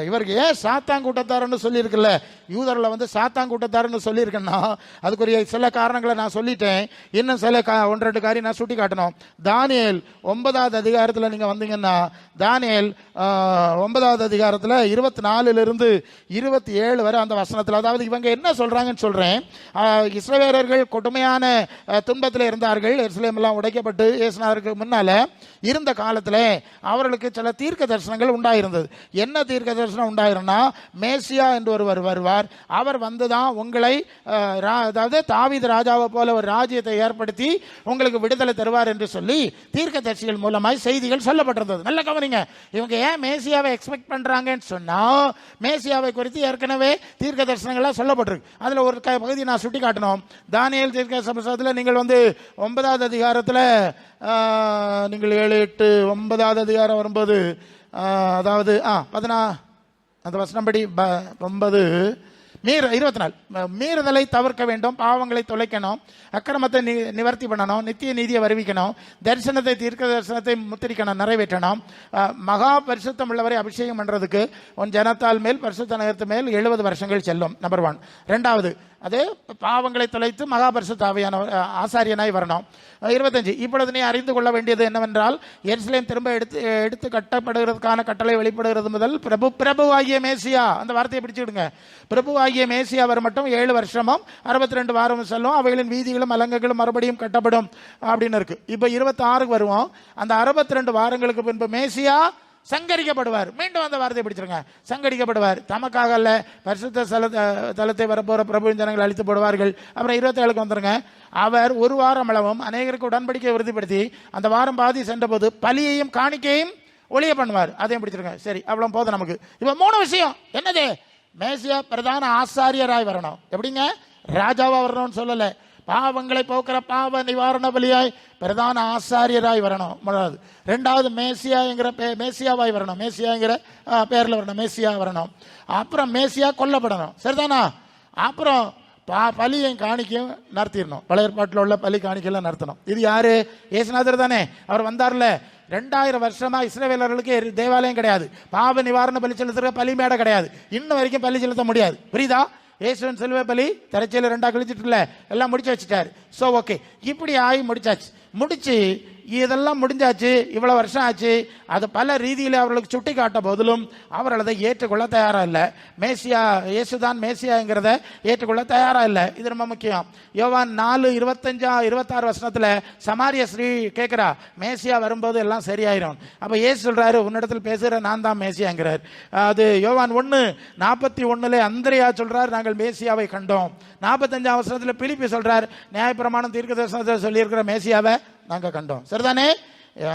இவருக்கு ஏன் சாத்தாங்கூட்டத்தாருன்னு சொல்லியிருக்குல்ல, யூதர்ல வந்து சாத்தாங்கூட்டத்தாருன்னு சொல்லியிருக்கேன்னா அதுக்குரிய சில காரணங்களை நான் சொல்லிட்டேன். இன்னும் சில 1-2 காரியம் நான் சுட்டி காட்டணும். தானியேல் 9வது அதிகாரத்தில் நீங்க வந்தீங்கன்னா, தானியேல் 9வது அதிகாரத்தில் 24 27 வரை அந்த வசனத்தில், அதாவது இவங்க என்ன சொல்றாங்கன்னு சொல்றேன். இஸ்ரவேலர்கள் கொடுமையான துன்பத்தில் இருந்தார்கள். எருசலேம் எல்லாம் உடைக்கப்பட்டு இயேசுநாதருக்கு முன்னால இருந்த காலத்தில் அவர்களுக்கு சில தீர்க்க தரிசனங்கள் உண்டாயிருந்தது. என்ன தீர்க்க தரிசனம் உண்டாயிருந்தா, மேசியா என்று ஒருவர் வருவார், அவர் வந்துதான் உங்களை, அதாவது தாவீது ராஜாவை போல ஒரு ராஜ்யத்தை ஏற்படுத்தி உங்களுக்கு விடுதலை தருவார் என்று சொல்லி தீர்க்க தரிசிகள் மூலமாய் செய்திகள் சொல்லப்பட்டிருந்தது. நல்ல கவனிங்க, இவங்க ஏன் மேசியாவை எக்ஸ்பெக்ட் பண்றாங்கன்னு சொன்னா, மேசியாவை குறித்து ஏற்கனவே தீர்க்க தரிசனங்கள்லாம் சொல்லப்பட்டிருக்கு. அதுல ஒரு பகுதி நான் சுட்டி காட்டணும். தானியேல் தீர்க்க தரிசனத்தில் நீங்கள் வந்து 9வது அதிகாரத்தில் நீங்கள் 7, 8, 9வது அதிகாரம் வரும்போது, அதாவது 14 அந்த வசனப்படி 9 24 மீறுதலை தவிர்க்க வேண்டும், பாவங்களை தொலைக்கணும், அக்கிரமத்தை நிவர்த்தி பண்ணணும், நித்திய நீதியை வருவிக்கணும், தரிசனத்தை தீர்க்க தரிசனத்தை முத்திரிக்கணும், நிறைவேற்றணும், மகா பரிசுத்தம் உள்ளவரை அபிஷேகம் பண்றதுக்கு உன் ஜனத்தால் மேல் பரிசுத்த நகரத்து மேல் 70 வருஷங்கள் செல்லும். நம்பர் 1. 2வது, அது பாவங்களை தொலைத்து மகா பரிசுத்த ஆசாரியனாய் வரணும். 25, இப்பொழுது நீ அறிந்து கொள்ள வேண்டியது என்னவென்றால், எருசலேம் திரும்ப எடுத்து கட்டப்படுகிறதுக்கான கட்டளை வெளிப்படுகிறது முதல் பிரபுவாகிய மேசியா, அந்த வார்த்தையை பிடிச்சுடுங்க, பிரபுவாகிய மேசியா வர மட்டும் 7 வருஷமும் 62 வாரமும் செல்லும், அவைகளின் வீதிகளும் அலங்கங்களும் மறுபடியும் கட்டப்படும் அப்படின்னு இருக்கு. இப்ப 26 வருவோம். அந்த 62 வாரங்களுக்கு பின்பு மேசியா சங்கரிக்கப்படுவார். மீண்டும் அந்த வார்த்தையை பிடிச்சிருங்க, சங்கரிக்கப்படுவார். தமக்காக அல்ல, பரிசுத்த தலத்தை வரப்போற பிரபுவின் ஜனங்கள் அழித்து போடுவார்கள். அப்புறம் 27க்கு வந்துருங்க. அவர் ஒரு வாரம் அளவும் அநேகருக்கு உடன்படிக்கை உறுதிப்படுத்தி அந்த வாரம் பாதி சென்ற போது பலியையும் காணிக்கையும் ஒளிய பண்ணுவார். அதையும் பிடிச்சிருங்க. சரி, அவ்வளவு போதும் நமக்கு. இப்ப 3 விஷயம் என்னது? மேசியா பிரதான ஆசாரியராய் வரணும். எப்படிங்க? ராஜாவா வரணும்னு சொல்லல, பாவங்களை போக்குற பாவ நிவாரண பலியாய் பிரதான ஆசாரியராய் வரணும். 2வது மேசியாவாய் வரணும், மேசியாங்கிற பேர்ல வரணும், மேசியா வரணும். அப்புறம் மேசியா கொல்லப்படணும். சரிதானா? அப்புறம் பலியும் காணிக்கையும் நடத்திடணும். பழைய ஏற்பாட்டில் உள்ள பலி காணிக்கையெல்லாம் நடத்தணும். இது யாரு? இயேசுநாதர் தானே. அவர் வந்தார்ல. 2000 வருஷமா இஸ்ரவேலர்களுக்கு தேவாலயம் கிடையாது, பாவ நிவாரண பலி செலுத்துற பலி மேடை கிடையாது, இன்னும் வரைக்கும் பலி செலுத்த முடியாது. புரியுதா? இயேசுவின் சிலுவை பலி தரைச்சையில் 2 கழிச்சிட்டுல எல்லாம் முடிச்சு வச்சுட்டாரு. ஸோ ஓகே, இப்படி ஆகி முடிச்சாச்சு. முடிச்சு இதெல்லாம் முடிஞ்சாச்சு, இவ்வளவு வருஷம் ஆச்சு. அது பல ரீதியில் அவர்களுக்கு சுட்டி காட்ட போதிலும் அவர்கள் அதை ஏற்றுக்கொள்ள தயாரா இல்லை. மேசியா இயேசுதான் மேசியாங்கிறத ஏற்றுக்கொள்ள தயாரா இல்லை. இது ரொம்ப முக்கியம். யோவான் 4:25-26 வசனத்துல சமாரிய ஸ்ரீ கேட்கிறா, மேசியா வரும்போது எல்லாம் சரியாயிரும். அப்ப இயேசு சொல்றாரு, உன்னிடத்தில் பேசுகிற நான் தான் மேசியாங்கிறார். அது யோவான் 1:41 அந்திரியா சொல்றாரு, நாங்கள் மேசியாவை கண்டோம். 45 வசனத்துல பிலிப்பி சொல்றார், நியாயப்பிரமாணம் தீர்க்க தரிசனத்தில் சொல்லி இருக்கிற மேசியாவை நாங்க கண்டோம். சரிதானே?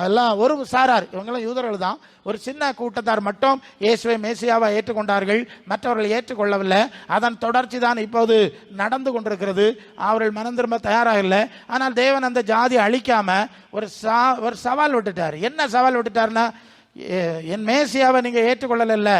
எல்லாம் ஒரு சாரார், இவங்கெல்லாம் யூதர்கள் தான். ஒரு சின்ன கூட்டத்தார் மட்டும் இயேசுவை மேசியாவை ஏற்றுக்கொண்டார்கள், மற்றவர்கள் ஏற்றுக்கொள்ளவில்லை. அதன் தொடர்ச்சி தான் இப்போது நடந்து கொண்டிருக்கிறது. அவர்கள் மனம் திரும்ப தயாராக இல்லை. ஆனால் தேவன் அந்த ஜாதி அழிக்காம ஒரு சவால் விட்டுட்டார். என்ன சவால் விட்டுட்டாருன்னா, என் மேசியாவை நீங்க ஏற்றுக்கொள்ளல,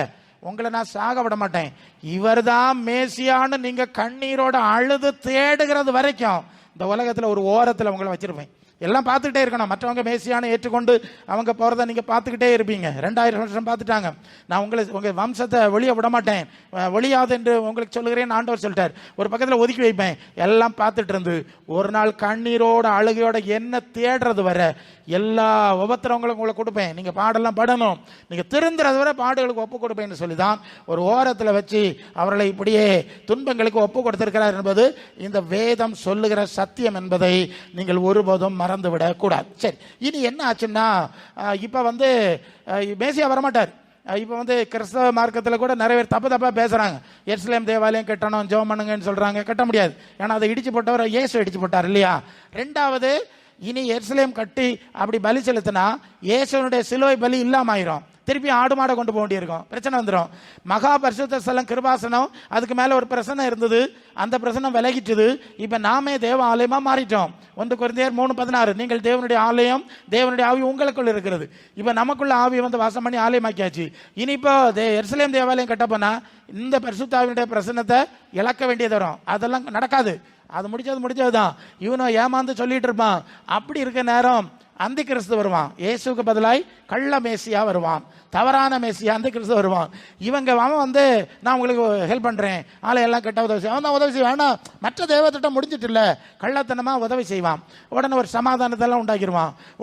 உங்களை நான் சாக விட மாட்டேன், இவர் தான் மேசியான்னு நீங்க கண்ணீரோட அழுது தேடுகிறது வரைக்கும் இந்த உலகத்துல ஒரு ஓரத்துல உங்களை வச்சிருப்பேன். எல்லாம் பார்த்துக்கிட்டே இருக்கணும். மற்றவங்க மேசியான்னு ஏற்றுக்கொண்டு அவங்க போகிறத நீங்கள் பார்த்துக்கிட்டே இருப்பீங்க. 2000 வருஷம் பார்த்துட்டாங்க. நான் உங்கள் வம்சத்தை வெளியே விட மாட்டேன், வெளியாது என்று உங்களுக்கு சொல்லுகிறேன் ஆண்டவர் சொல்லிட்டார். ஒரு பக்கத்தில் ஒதுக்கி வைப்பேன். எல்லாம் பார்த்துட்டு இருந்து ஒரு நாள் கண்ணீரோட அழுகையோட என்ன தேடுறது வர எல்லா உபத்திரவங்களும் உங்களை கொடுப்பேன். நீங்கள் பாடெல்லாம் படணும், நீங்கள் திருந்துறது வரை பாடுகளுக்கு ஒப்பு கொடுப்பேன்னு சொல்லி தான் ஒரு ஓரத்தில் வச்சு அவர்களை இப்படியே துன்பங்களுக்கு ஒப்பு கொடுத்திருக்கிறார் என்பது இந்த வேதம் சொல்லுகிற சத்தியம் என்பதை நீங்கள் ஒருபோதும் மறந்துவிடக் கூடாது. சரி, இனி என்ன ஆச்சுன்னா, இப்போ மேசியா வரமாட்டார். இப்போ கிறிஸ்தவ மார்க்கத்தில் கூட நிறைய பேர் தப்பாக பேசுகிறாங்க. எருசலேம் தேவாலயம் கட்டணும், ஜெபம் பண்ணுங்கன்னு சொல்கிறாங்க. கட்ட முடியாது, ஏன்னா அதை இடிச்சு போட்டவர் இயேசு இடிச்சு போட்டார் இல்லையா. ரெண்டாவது, இனி எருசலேம் கட்டி அப்படி பலி செலுத்தினா இயேசுனுடைய சிலுவை பலி இல்லாம ஆயிரும். திருப்பி ஆடு மாடை கொண்டு போக வேண்டியிருக்கும், பிரச்சனை வந்துடும். மகா பரிசுத்த ஸ்தலம் கிருபாசனம், அதுக்கு மேலே ஒரு பிரச்சனை இருந்தது, அந்த பிரச்சனை விலகிட்டுது. இப்போ நாமே தேவ ஆலயமாக மாறிட்டோம். 1 கொரிந்தியர் 3:16, நீங்கள் தேவனுடைய ஆலயம், தேவனுடைய ஆவி உங்களுக்குள்ள இருக்கிறது. இப்போ நமக்குள்ள ஆவி வாசம் பண்ணி ஆலயமாக்கியாச்சு. இனி இப்போ எருசலேம் தேவாலயம் கட்ட போனா இந்த பரிசுத்தாவினுடைய பிரசன்னத்தை இழக்க வேண்டியது வரும். அதெல்லாம் நடக்காது. அது முடிச்சதுதான். இவனும் ஏமாந்து சொல்லிட்டு இருப்பான். அப்படி இருக்க நேரம் அந்த கிறிஸ்து வருவான். இயேசுக்கு பதிலாய் கள்ள மேசியா வருவான், தவறான மேசியா அந்த கிறிஸ்து வருவான். அவன் நான் உங்களுக்கு ஹெல்ப் பண்றேன், ஆலையெல்லாம் கெட்ட உதவி செய்வான். அவன் தான் உதவி செய்வான். மற்ற தேவத்திட்டம் முடிஞ்சிட்டு இல்லை, கள்ளத்தனமா உதவி செய்வான். உடனே ஒரு சமாதானத்தெல்லாம்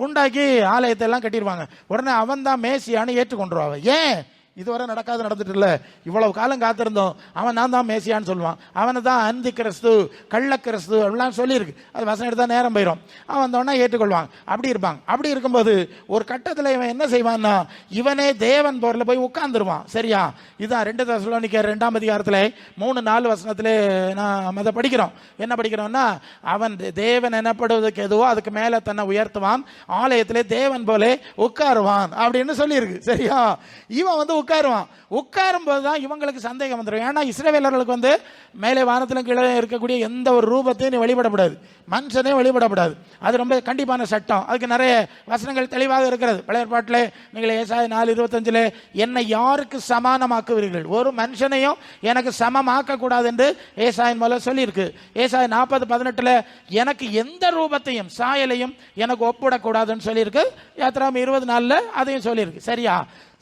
உண்டாக்கி ஆலயத்தை எல்லாம் கட்டிடுவாங்க. உடனே அவன் தான் மேசியான்னு ஏற்றுக்கொண்டுருவான். ஏன் இதுவரை நடந்துட்டு இல்லை, இவ்வளவு காலம் காத்திருந்தோம், நான் தான் மேசியான்னு சொல்லுவான். அவனை தான் அந்தி கிறிஸ்து, கள்ள கிறிஸ்து அப்படிலாம் சொல்லியிருக்கு. அது வசனம் எடுத்தால் நேரம் போயிடும். அவன் வந்தோடனே ஏற்றுக்கொள்வாங்க. அப்படி இருப்பாங்க. அப்படி இருக்கும்போது ஒரு கட்டத்தில் இவன் என்ன செய்வான்னா, இவனே தேவன் போரில் போய் உட்கார்ந்துருவான். சரியா, இதுதான் 2 தெசலோனிக்கர் 2ஆம் அதிகாரத்தில் 3-4 வசனத்திலே நாம் அதை படிக்கிறோம். என்ன படிக்கிறோம்னா, அவன் தேவன் எனப்படுவதற்கு எதுவோ அதுக்கு மேலே தன்னை உயர்த்துவான், ஆலயத்திலே தேவன் போலே உட்காருவான் அப்படின்னு சொல்லியிருக்கு. சரியா, இவன் உட்காரும் போதுதான் இவங்களுக்கு சந்தேகம் வந்துடும். ஏன்னா இஸ்ரவேலர்களுக்கு மேலே வானத்திலும் கீழே இருக்கக்கூடிய எந்த ஒரு ரூபத்தையும் நீ வழிபடப்படாது, மனுஷனே வழிபடப்படாது. அது ரொம்ப கண்டிப்பான சட்டம். அதுக்கு நிறைய வசனங்கள் தெளிவாக இருக்கிறது. பழைய ஏற்பாட்டிலே நீங்கள் ஏசாயா 4:25 என்னை யாருக்கு சமானமாக்குவீர்கள், ஒரு மனுஷனையும் எனக்கு சமமாக்க கூடாது என்று ஏசாயின் மூலம் சொல்லியிருக்கு. ஏசாயா 40:18 எனக்கு எந்த ரூபத்தையும் சாயலையும் எனக்கு ஒப்பிடக்கூடாதுன்னு சொல்லியிருக்கு. யாத்திராம் 24 அதையும் சொல்லியிருக்கு. சரியா,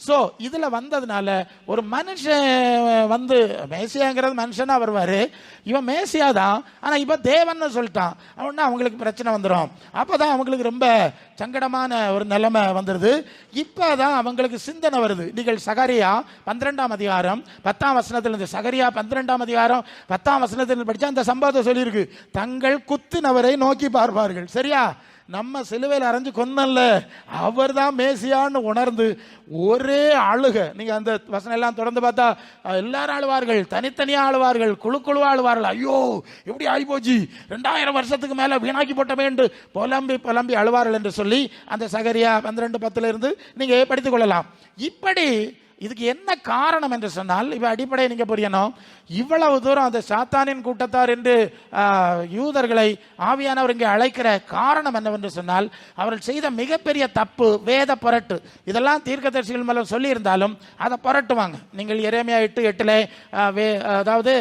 சோ இதுல வந்ததுனால ஒரு மனுஷன் மேசியாங்கிறது மனுஷனா வருவாரு, இவன் மேசியா தான். ஆனா இப்ப தேவன் சொல்லிட்டான், அவனா அவங்களுக்கு பிரச்சனை வந்துடும். அப்பதான் அவங்களுக்கு ரொம்ப சங்கடமான ஒரு நிலைமை வந்துருது. இப்பதான் அவங்களுக்கு சிந்தனை வருது. நீங்கள் சகரியா 12ஆம் அதிகாரம் 10ஆம் வசனத்திலிருந்து, சகரியா 12ஆம் அதிகாரம் 10ஆம் வசனத்தில் படிச்சா அந்த சம்பவத்தை சொல்லியிருக்கு. தங்கள் குத்துனவரை நோக்கி பார்ப்பார்கள். சரியா, நம்ம சிலுவையில் அரைஞ்சு கொன்னல்ல, அவர் தான் மேசியான்னு உணர்ந்து ஒரே அழுக. நீங்க அந்த வசனம் எல்லாம் தொடர்ந்து பார்த்தா எல்லாரும் அழுவார்கள், தனித்தனியா அழுவார்கள், குழுவா அழுவார்கள். ஐயோ எப்படி ஆகி போச்சு, 2000 வருஷத்துக்கு மேல வீணாக்கி போட்டமே என்று புலம்பி அழுவார்கள் என்று சொல்லி அந்த சகரியா 12:10 இருந்து நீங்க படித்துக் கொள்ளலாம். இப்படி இதுக்கு என்ன காரணம் என்று சொன்னால், இப்ப அடிப்படையை நீங்க புரியணும். இவ்வளவு தூரம் அந்த சாத்தானின் கூட்டத்தார் என்று யூதர்களை ஆவியானவர் இங்கே அழைக்கிற காரணம் என்னவென்று சொன்னால், அவர்கள் செய்த மிகப்பெரிய தப்பு வேத புரட்டு. இதெல்லாம் தீர்க்கதரிசிகள் மேலும் சொல்லி இருந்தாலும் அதை புரட்டுவாங்க. நீங்கள் எரேமியா 8:8 அதாவது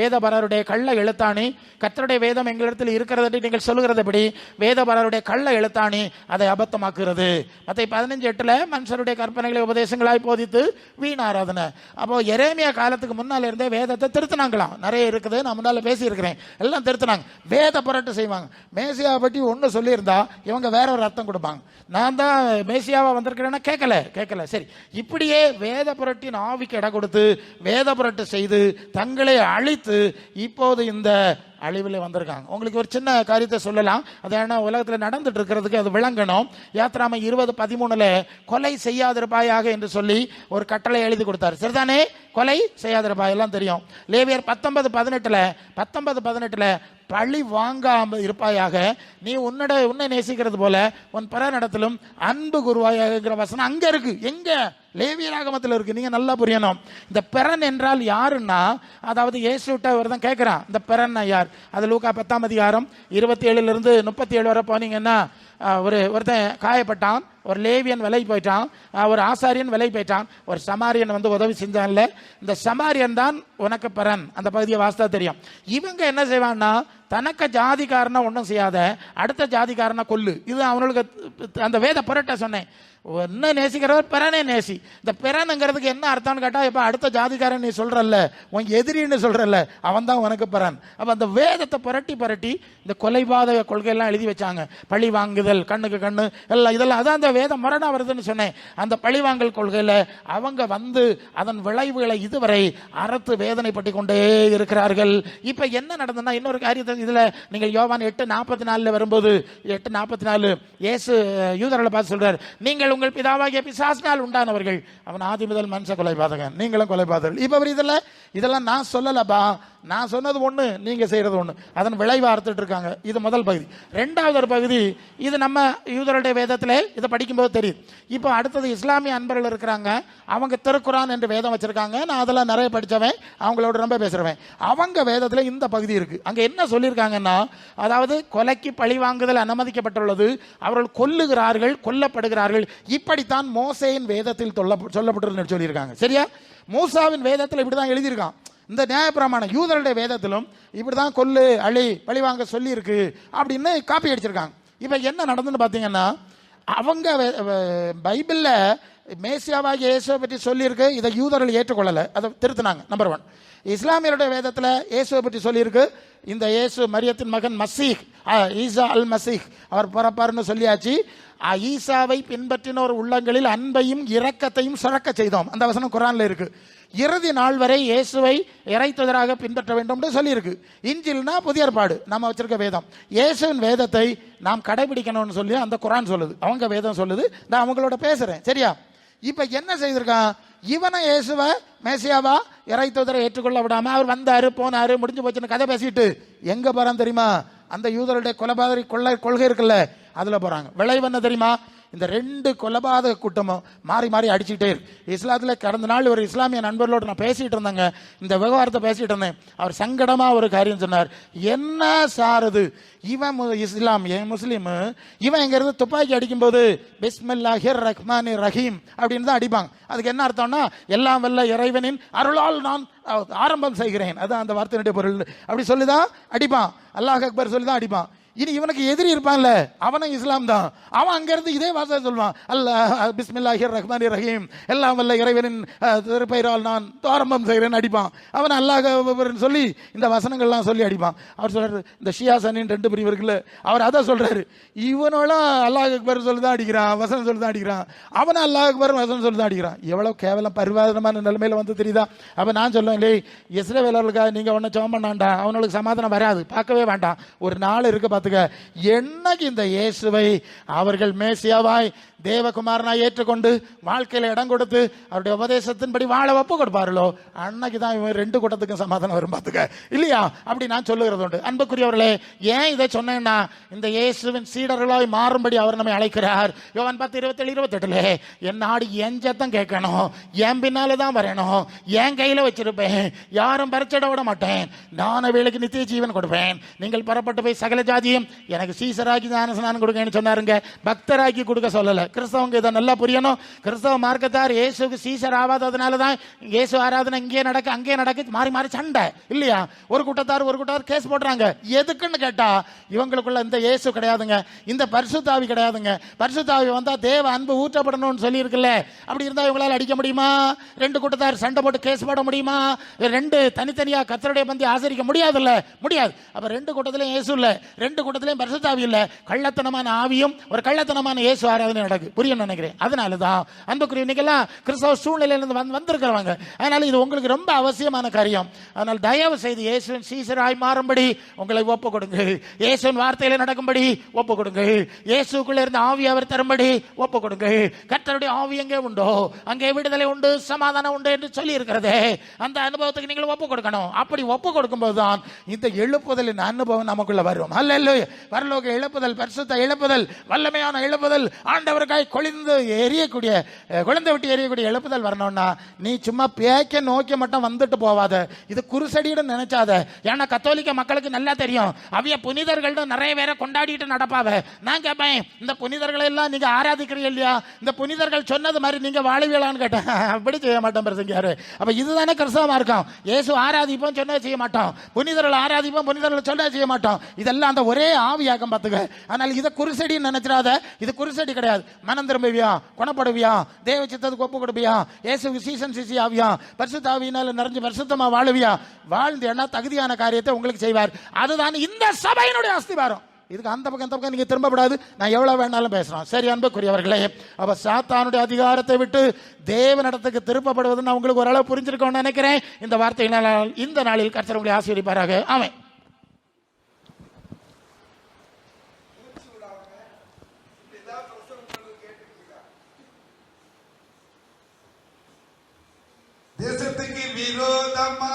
வேதபரருடைய கள்ள எழுத்தாணி, கர்த்தருடைய வேதம் எங்களிடத்தில் இருக்கிறது என்று நீங்கள் சொல்லுகிறதுபடி வேதபரருடைய கள்ள எழுத்தாணி அதை அபத்தமாக்குகிறது. மத்தேயு 15:8 மனுஷருடைய கற்பனைகளை உபதேசங்களாய் போதித்து வீண் ஆராதனை. அப்போ எரேமியா காலத்துக்கு முன்னால இருந்தே வேதத்தை திருத்தினாங்களாம். நிறைய இருக்குது, நான் முன்னால பேசி இருக்கிறேன். எல்லாம் திருத்தினாங்க, வேத புரட்டு செய்வாங்க. மேசியா பற்றி ஒன்று சொல்லியிருந்தா இவங்க வேற ஒரு அர்த்தம் கொடுப்பாங்க. நான் தான் மேசியாவா வந்திருக்கிறேன்னா கேட்கல. சரி, இப்படியே வேத புரட்டின் ஆவிக்கு இடம் கொடுத்து வேத புரட்டு செய்து தங்களை அழித்து இப்போது இந்த அழிவில் வந்திருக்காங்க. உங்களுக்கு ஒரு சின்ன காரியத்தை சொல்லலாம், அது ஏன்னா உலகத்தில் நடந்துட்டு இருக்கிறதுக்கு அது விளங்கணும். யாத்ராம 20:13 கொலை செய்யாதிருப்பாயாக என்று சொல்லி ஒரு கட்டளை எழுதி கொடுத்தார். சரிதானே, கொலை செய்யாதிருப்பாய் எல்லாம் தெரியும். லேவியர் 19:18 பழி வாங்காம இருப்பாயாக, நீ உன்னை நேசிக்கிறது போல உன் பிறனிடத்திலும் அன்பு கூறுவாயாகிற வசனம் அங்க இருக்கு. எங்க? லேவியராகமத்தில் இருக்கு. நீங்க நல்லா புரியணும். இந்த பிறன் என்றால் யாருன்னா, அதாவது இயேசுட்ட தான் கேட்கிறான், இந்த பிறன் யார்? அது லூக்கா 10ஆம் அதிகாரம் 27 இருந்து 37 வரை போனீங்கன்னா ஒருத்தன் காயப்பட்டான், ஒரு லேவியன் விலை போயிட்டான், ஒரு ஆசாரியன் விலை போயிட்டான், ஒரு சமாரியன் வந்து உதவி செஞ்சான்ல, இந்த சமாரியன் தான் உனக்கு பரன். அந்த பகுதியை வாஸ்தா தெரியும். இவங்க என்ன செய்வான்னா, தனக்கு ஜாதிக்காரனை ஒன்றும் செய்யாத அடுத்த ஜாதிக்காரனை கொல்லு. இது அவனுக்கு அந்த வேத புரட்ட சொன்னேன். என்ன நேசிக்கிறவர் பிறனே நேசி. இந்த பிறனுங்கிறதுக்கு என்ன அர்த்தம்னு கேட்டால், இப்போ அடுத்த ஜாதிக்காரன் நீ சொல்றல்ல, உன் எதிரின்னு சொல்றல்ல, அவன் தான் உனக்கு பிறன். அப்போ அந்த வேதத்தை புரட்டி புரட்டி இந்த கொலைபாதக கொள்கையெல்லாம் எழுதி வச்சாங்க. பழி வாங்குதல், கண்ணுக்கு கண்ணு எல்லாம், இதெல்லாம் அதான் அந்த வேதம் முரணா வருதுன்னு சொன்னேன். அந்த பழிவாங்கல் கொள்கையில் அவங்க வந்து அதன் விளைவுகளை இதுவரை அறத்து வேதனைப்பட்டு கொண்டே இருக்கிறார்கள். இப்போ என்ன நடந்ததுன்னா, இன்னொரு காரியத்தை இதில் நீங்கள் யோவான் 8:44 வரும்போது 8:44 இயேசு யூதர்களை பார்த்து சொல்றார், நீங்கள் உங்கள் பிதாவாகிய பிசாசினால் உண்டானவர்கள், அவன் ஆதி முதல் மனுஷ கொலைபாதகன், நீங்களும் கொலைபாதகர்கள். இப்ப இதெல்லாம் நான் சொல்லலப்பா, நான் சொன்னது ஒண்ணு, நீங்க செய்யறது ஒண்ணு. அதன் விளைவு அறுத்துட்டு இருக்காங்க. இது முதல் பகுதி. ரெண்டாவது ஒரு பகுதி, இது நம்ம யூதருடைய வேதத்திலே இதை படிக்கும்போது தெரியும். இப்போ அடுத்தது இஸ்லாமிய அன்பர்கள் இருக்கிறாங்க, அவங்க திருக்குரான் என்று வேதம் வச்சிருக்காங்க. நான் அதெல்லாம் நிறைய படிச்சவன், அவங்களோட ரொம்ப பேசுறவன். அவங்க வேதத்தில் இந்த பகுதி இருக்கு. அங்க என்ன சொல்லியிருக்காங்கன்னா, அதாவது கொலைக்கு பழி வாங்குதல் அனுமதிக்கப்பட்டுள்ளது, அவர்கள் கொல்லுகிறார்கள், கொல்லப்படுகிறார்கள். இப்படித்தான் மோசேயின் வேதத்தில் சொல்லப்பட்டு சொல்லியிருக்காங்க. சரியா? மூசாவின் வேதத்தில் இப்படிதான் எழுதியிருக்கான். இந்த நியாயப்பிரமாணம் யூதருடைய வேதத்திலும் இப்படிதான் கொல்லு, அழி, பழிவாங்க சொல்லி இருக்கு அப்படின்னு காப்பி அடிச்சிருக்காங்க. இப்ப என்ன நடந்துன்னு பாத்தீங்கன்னா, அவங்க பைபிள்ல மேசியாவாகிய இயேசுவை பற்றி சொல்லியிருக்கு, இதை யூதர்கள் ஏற்றுக்கொள்ளல, அதை திருத்தினாங்க. நம்பர் 1. இஸ்லாமியருடைய வேதத்தில் இயேசுவை பற்றி சொல்லியிருக்கு, இந்த இயேசு மரியத்தின் மகன் மசீஹ், ஈசா அல் மசீஹ், அவர் பிறப்பாருன்னு சொல்லியாச்சு. ஈசாவை பின்பற்றினோர் உள்ளங்களில் அன்பையும் இரக்கத்தையும் சுரக்க செய்தோம். அந்த வசனம் குரான்ல இருக்கு. இறுதி நாள் வரை இயேசுவை இறைத்துதராக பின்பற்ற வேண்டும் என்று சொல்லியிருக்கு. இன்ஜில்னா புதிய ஏற்பாடு, நம்ம வச்சிருக்க வேதம். இயேசுவின் வேதத்தை நாம் கடைபிடிக்கணும்னு சொல்லி அந்த குரான் சொல்லுது, அவங்க வேதம் சொல்லுது. நான் அவங்களோட பேசுறேன். சரியா? இப்ப என்ன செய்திருக்கான், இவனை இயேசுவை மேசியாவா இறைத்துதரை ஏற்றுக்கொள்ள விடாம அவர் வந்தாரு போனாரு முடிஞ்சு போச்சுன்னு கதை பேசிட்டு எங்க போறான் தெரியுமா? அந்த யூதருடைய கொலைபாதக கொள்கை இருக்குல்ல, அதுல போறாங்க. விளைவு என்ன தெரியுமா? இந்த 2 கொலைபாதக கூட்டமும் மாறி மாறி அடிச்சுட்டே இருக்கு. இஸ்லாத்துல கடந்த நாள் ஒரு இஸ்லாமிய நண்பர்களோடு நான் பேசிட்டு இருந்தேங்க, இந்த விவகாரத்தை பேசிட்டு இருந்தேன். அவர் சங்கடமா ஒரு காரியம் சொன்னார். என்ன சாருது, இவன் இஸ்லாமிய முஸ்லீம், இவன் இங்க இருந்து துப்பாக்கி அடிக்கும் போது பிஸ்மில்லாஹிர் ரஹ்மானிர் ரஹீம் அப்படின்னு தான் அடிப்பாங்க. அதுக்கு என்ன அர்த்தம்னா, எல்லாம் வல்ல இறைவனின் அருளால் நான் ஆரம்பம் செய்கிறேன், அதான் அந்த வார்த்தையினுடைய பொருள். அப்படி சொல்லிதான் அடிப்பான், அல்லாஹ் அக்பர் சொல்லிதான் அடிப்பான். இனி இவனுக்கு எதிரி இருப்பான்ல, அவனும் இஸ்லாம் தான். அவன் அங்கிருந்து இதே வார்த்தை சொல்லுவான், அல்லாஹ் பிஸ்மில்லாஹிர் ரஹ்மானிர் ரஹீம், எல்லாம் வல்ல இறைவனின் திருப்பெயரால் நான் ஆரம்பம் செய்கிறேன் அடிப்பான். அவன் அல்லாஹ் சொல்லி இந்த வசனங்கள்லாம் சொல்லி அடிப்பான். அவர் சொல்றாரு, இந்த ஷியா சன்னின் 2 பிரிவு இருக்குல்ல, அவர் அதை சொல்றாரு. இவனோலாம் அல்லாஹ் அக்பர் சொல்லி தான் அடிக்கிறான், வசனம் சொல்லி தான் அடிக்கிறான். அவன் அல்லாஹ் அக்பர் வசனம் சொல்லி தான் அடிக்கிறான். எவ்வளவு கேவலம் பரிவாதமான நிலைமையில வந்து தெரியுதா? அப்ப நான் சொல்லுவேன், இல்லை இஸ்ரவேலர்களுக்காக நீங்க ஒன்னும் சோம் பண்ணாண்டா, அவனுக்கு சமாதானம் வராது, பார்க்கவே வேண்டாம். ஒரு நாள் இருக்கு, என்னைக்கு இந்த இயேசுவை அவர்கள் மேசியாவாய் தேவகுமாரனாய் ஏற்றுக்கொண்டு வாழ்க்கையில இடம் கொடுத்து அவருடைய உபதேசத்தின்படி வாழ ஒப்பு கொடுப்பார்களோ, அன்னைக்கு தான் இவன் 2 கூட்டத்துக்கும் சமாதானம் வரும். பார்த்துக்க இல்லையா? அப்படி நான் சொல்லுகிறது உண்டு. அன்புக்குரியவர்களே, ஏன் இதை சொன்னேன்னா, இந்த இயேசுவின் சீடர்களாய் மாறும்படி அவர் நம்மை அழைக்கிறார். யோவான் 10:27-28 என் நாடு என் சத்தம் கேட்கணும், என் பின்னால தான் வரணும், என் கையில வச்சிருப்பேன், யாரும் பறிச்சிட விட மாட்டேன், நான் அவைகளுக்கு நித்திய ஜீவன் கொடுப்பேன். நீங்கள் புறப்பட்டு போய் சகல ஜாதியும் எனக்கு சீசராக்கி ஞானஸ்நானம் கொடுங்கன்னு சொன்னாருங்க, பக்தராக்கி கொடுக்க சொல்லல. கிறிஸ்தவங்க இதை நல்லா புரியணும். கிறிஸ்தவ மார்க்கத்தார் இயேசுக்கு சீசர் ஆகாததுனால தான் இயேசு ஆராதனை இங்கே நடக்கு அங்கே நடக்கு, மாறி மாறி சண்டை இல்லையா? ஒரு கூட்டத்தார் கேஸ் போடுறாங்க. எதுக்குன்னு கேட்டா, இவங்களுக்குள்ள இந்த இயேசு கிடையாதுங்க, இந்த பரிசுத்தாவி கிடையாதுங்க. பரிசுத்தாவி வந்தா தேவ அன்பு ஊற்றப்படணும்னு சொல்லி இருக்குல்ல, அப்படி இருந்தா இவங்களால அடிக்க முடியுமா? 2 கூட்டத்தார் சண்டை போட்டு கேஸ் போட முடியுமா? 2 தனித்தனியா கர்த்தருடைய பந்தி ஆசரிக்க முடியாதுல்ல, முடியாது. அப்ப 2 கூட்டத்திலையும் இயேசு இல்ல, 2 கூட்டத்திலையும் பரிசுத்தாவி இல்ல, கள்ளத்தனமான ஆவியும் ஒரு கள்ளத்தனமான இயேசு ஆராதனை நடக்கு. புரிய நினைக்கிறேன். அதனாலதான் அன்புக்குரிய இன்னைக்கெல்லாம் கிறிஸ்தவ சூழ்நிலையிலிருந்து வந்திருக்கிறவங்க. அதனால இது உங்களுக்கு ரொம்ப அவசியமான காரியம். அதனால் தயவு செய்து இயேசுவின் சீசராய் மாறும்படி உங்களை ஒப்பு கொடுங்க. இயேசுவின் வார்த்தையில நடக்கும்படி ஒப்பு கொடுங்க. இயேசுக்குள்ள இருந்த ஆவி அவர் தரும்படி ஒப்பு கொடுங்க. கர்த்தருடைய ஆவி எங்கே உண்டோ அங்கே விடுதலை உண்டு, சமாதானம் உண்டு என்று சொல்லி இருக்கிறதே, அந்த அனுபவத்துக்கு நீங்கள் ஒப்பு கொடுக்கணும். அப்படி ஒப்பு கொடுக்கும் போதுதான் இந்த எழுப்புதலின் அனுபவம் நமக்குள்ள வரும். அல்லேலூயா. பரலோக எழுப்புதல், பரிசுத்த எழுப்புதல், வல்லமையான எழுப்புதல், ஆண்டவருக்கு பட்டக்காய் கொழுந்து விட்டு எரியக்கூடிய எழுப்புதல் வரணும்னா நீ சும்மா பேக்க நோக்கி மட்டும் வந்துட்டு போவாத. இது குருசடின்னு நினைச்சாத. ஏன்னா கத்தோலிக்க மக்களுக்கு நல்லா தெரியும், அவைய புனிதர்கள் நிறைய பேரை கொண்டாடிட்டு நடப்பாவ. நான் கேட்பேன், இந்த புனிதர்களை எல்லாம் நீங்க ஆராதிக்கிறீங்க இல்லையா, இந்த புனிதர்கள் சொன்னது மாதிரி நீங்க வாழுவீங்களான்னு கேட்டேன். அப்படி செய்ய மாட்டோம் பிரசங்கியாரு. அப்ப இதுதானே கிறிஸ்தவமா இருக்கும். இயேசு ஆராதிப்போம் சொன்னதை செய்ய மாட்டோம், புனிதர்கள் ஆராதிப்போம் புனிதர்கள் சொன்னதை செய்ய மாட்டோம். இதெல்லாம் அந்த ஒரே ஆவியாக்கம் பார்த்துக்க. ஆனால் இதை குருசடின்னு நினைச்சிடாத. இது குருசடி கிடையாது. மனம் திரும்புவியா, குணப்படுவியா, தேவ சித்தத்துக்கு ஒப்பு கொடுப்பியா, இயேசு சீசன் சிசி ஆவியா, பரிசுத்த ஆவியினால நிறைஞ்சு பரிசுத்தமா வாழுவியா, வாழ்ந்தேன்னா தகுதியான காரியத்தை உங்களுக்கு செய்வார். அதுதான் இந்த சபையினுடைய அஸ்திவாரம். இதுக்கு அந்த பக்கம் இந்த பக்கம் நீங்க திரும்பப்படாது. நான் எவ்வளவு வேணாலும் பேசுறோம். சரி அன்புக்குரியவர்களே, அப்ப சாத்தானுடைய அதிகாரத்தை விட்டு தேவனிடத்துக்கு திருப்பப்படுவது நான் உங்களுக்கு ஓரளவு புரிஞ்சிருக்கோம்னு நினைக்கிறேன். இந்த வார்த்தையினால் இந்த நாளில் கர்த்தர் உங்களை ஆசீர்வதிப்பாராக. ஆமென். தேசத்துக்கு விரோதமா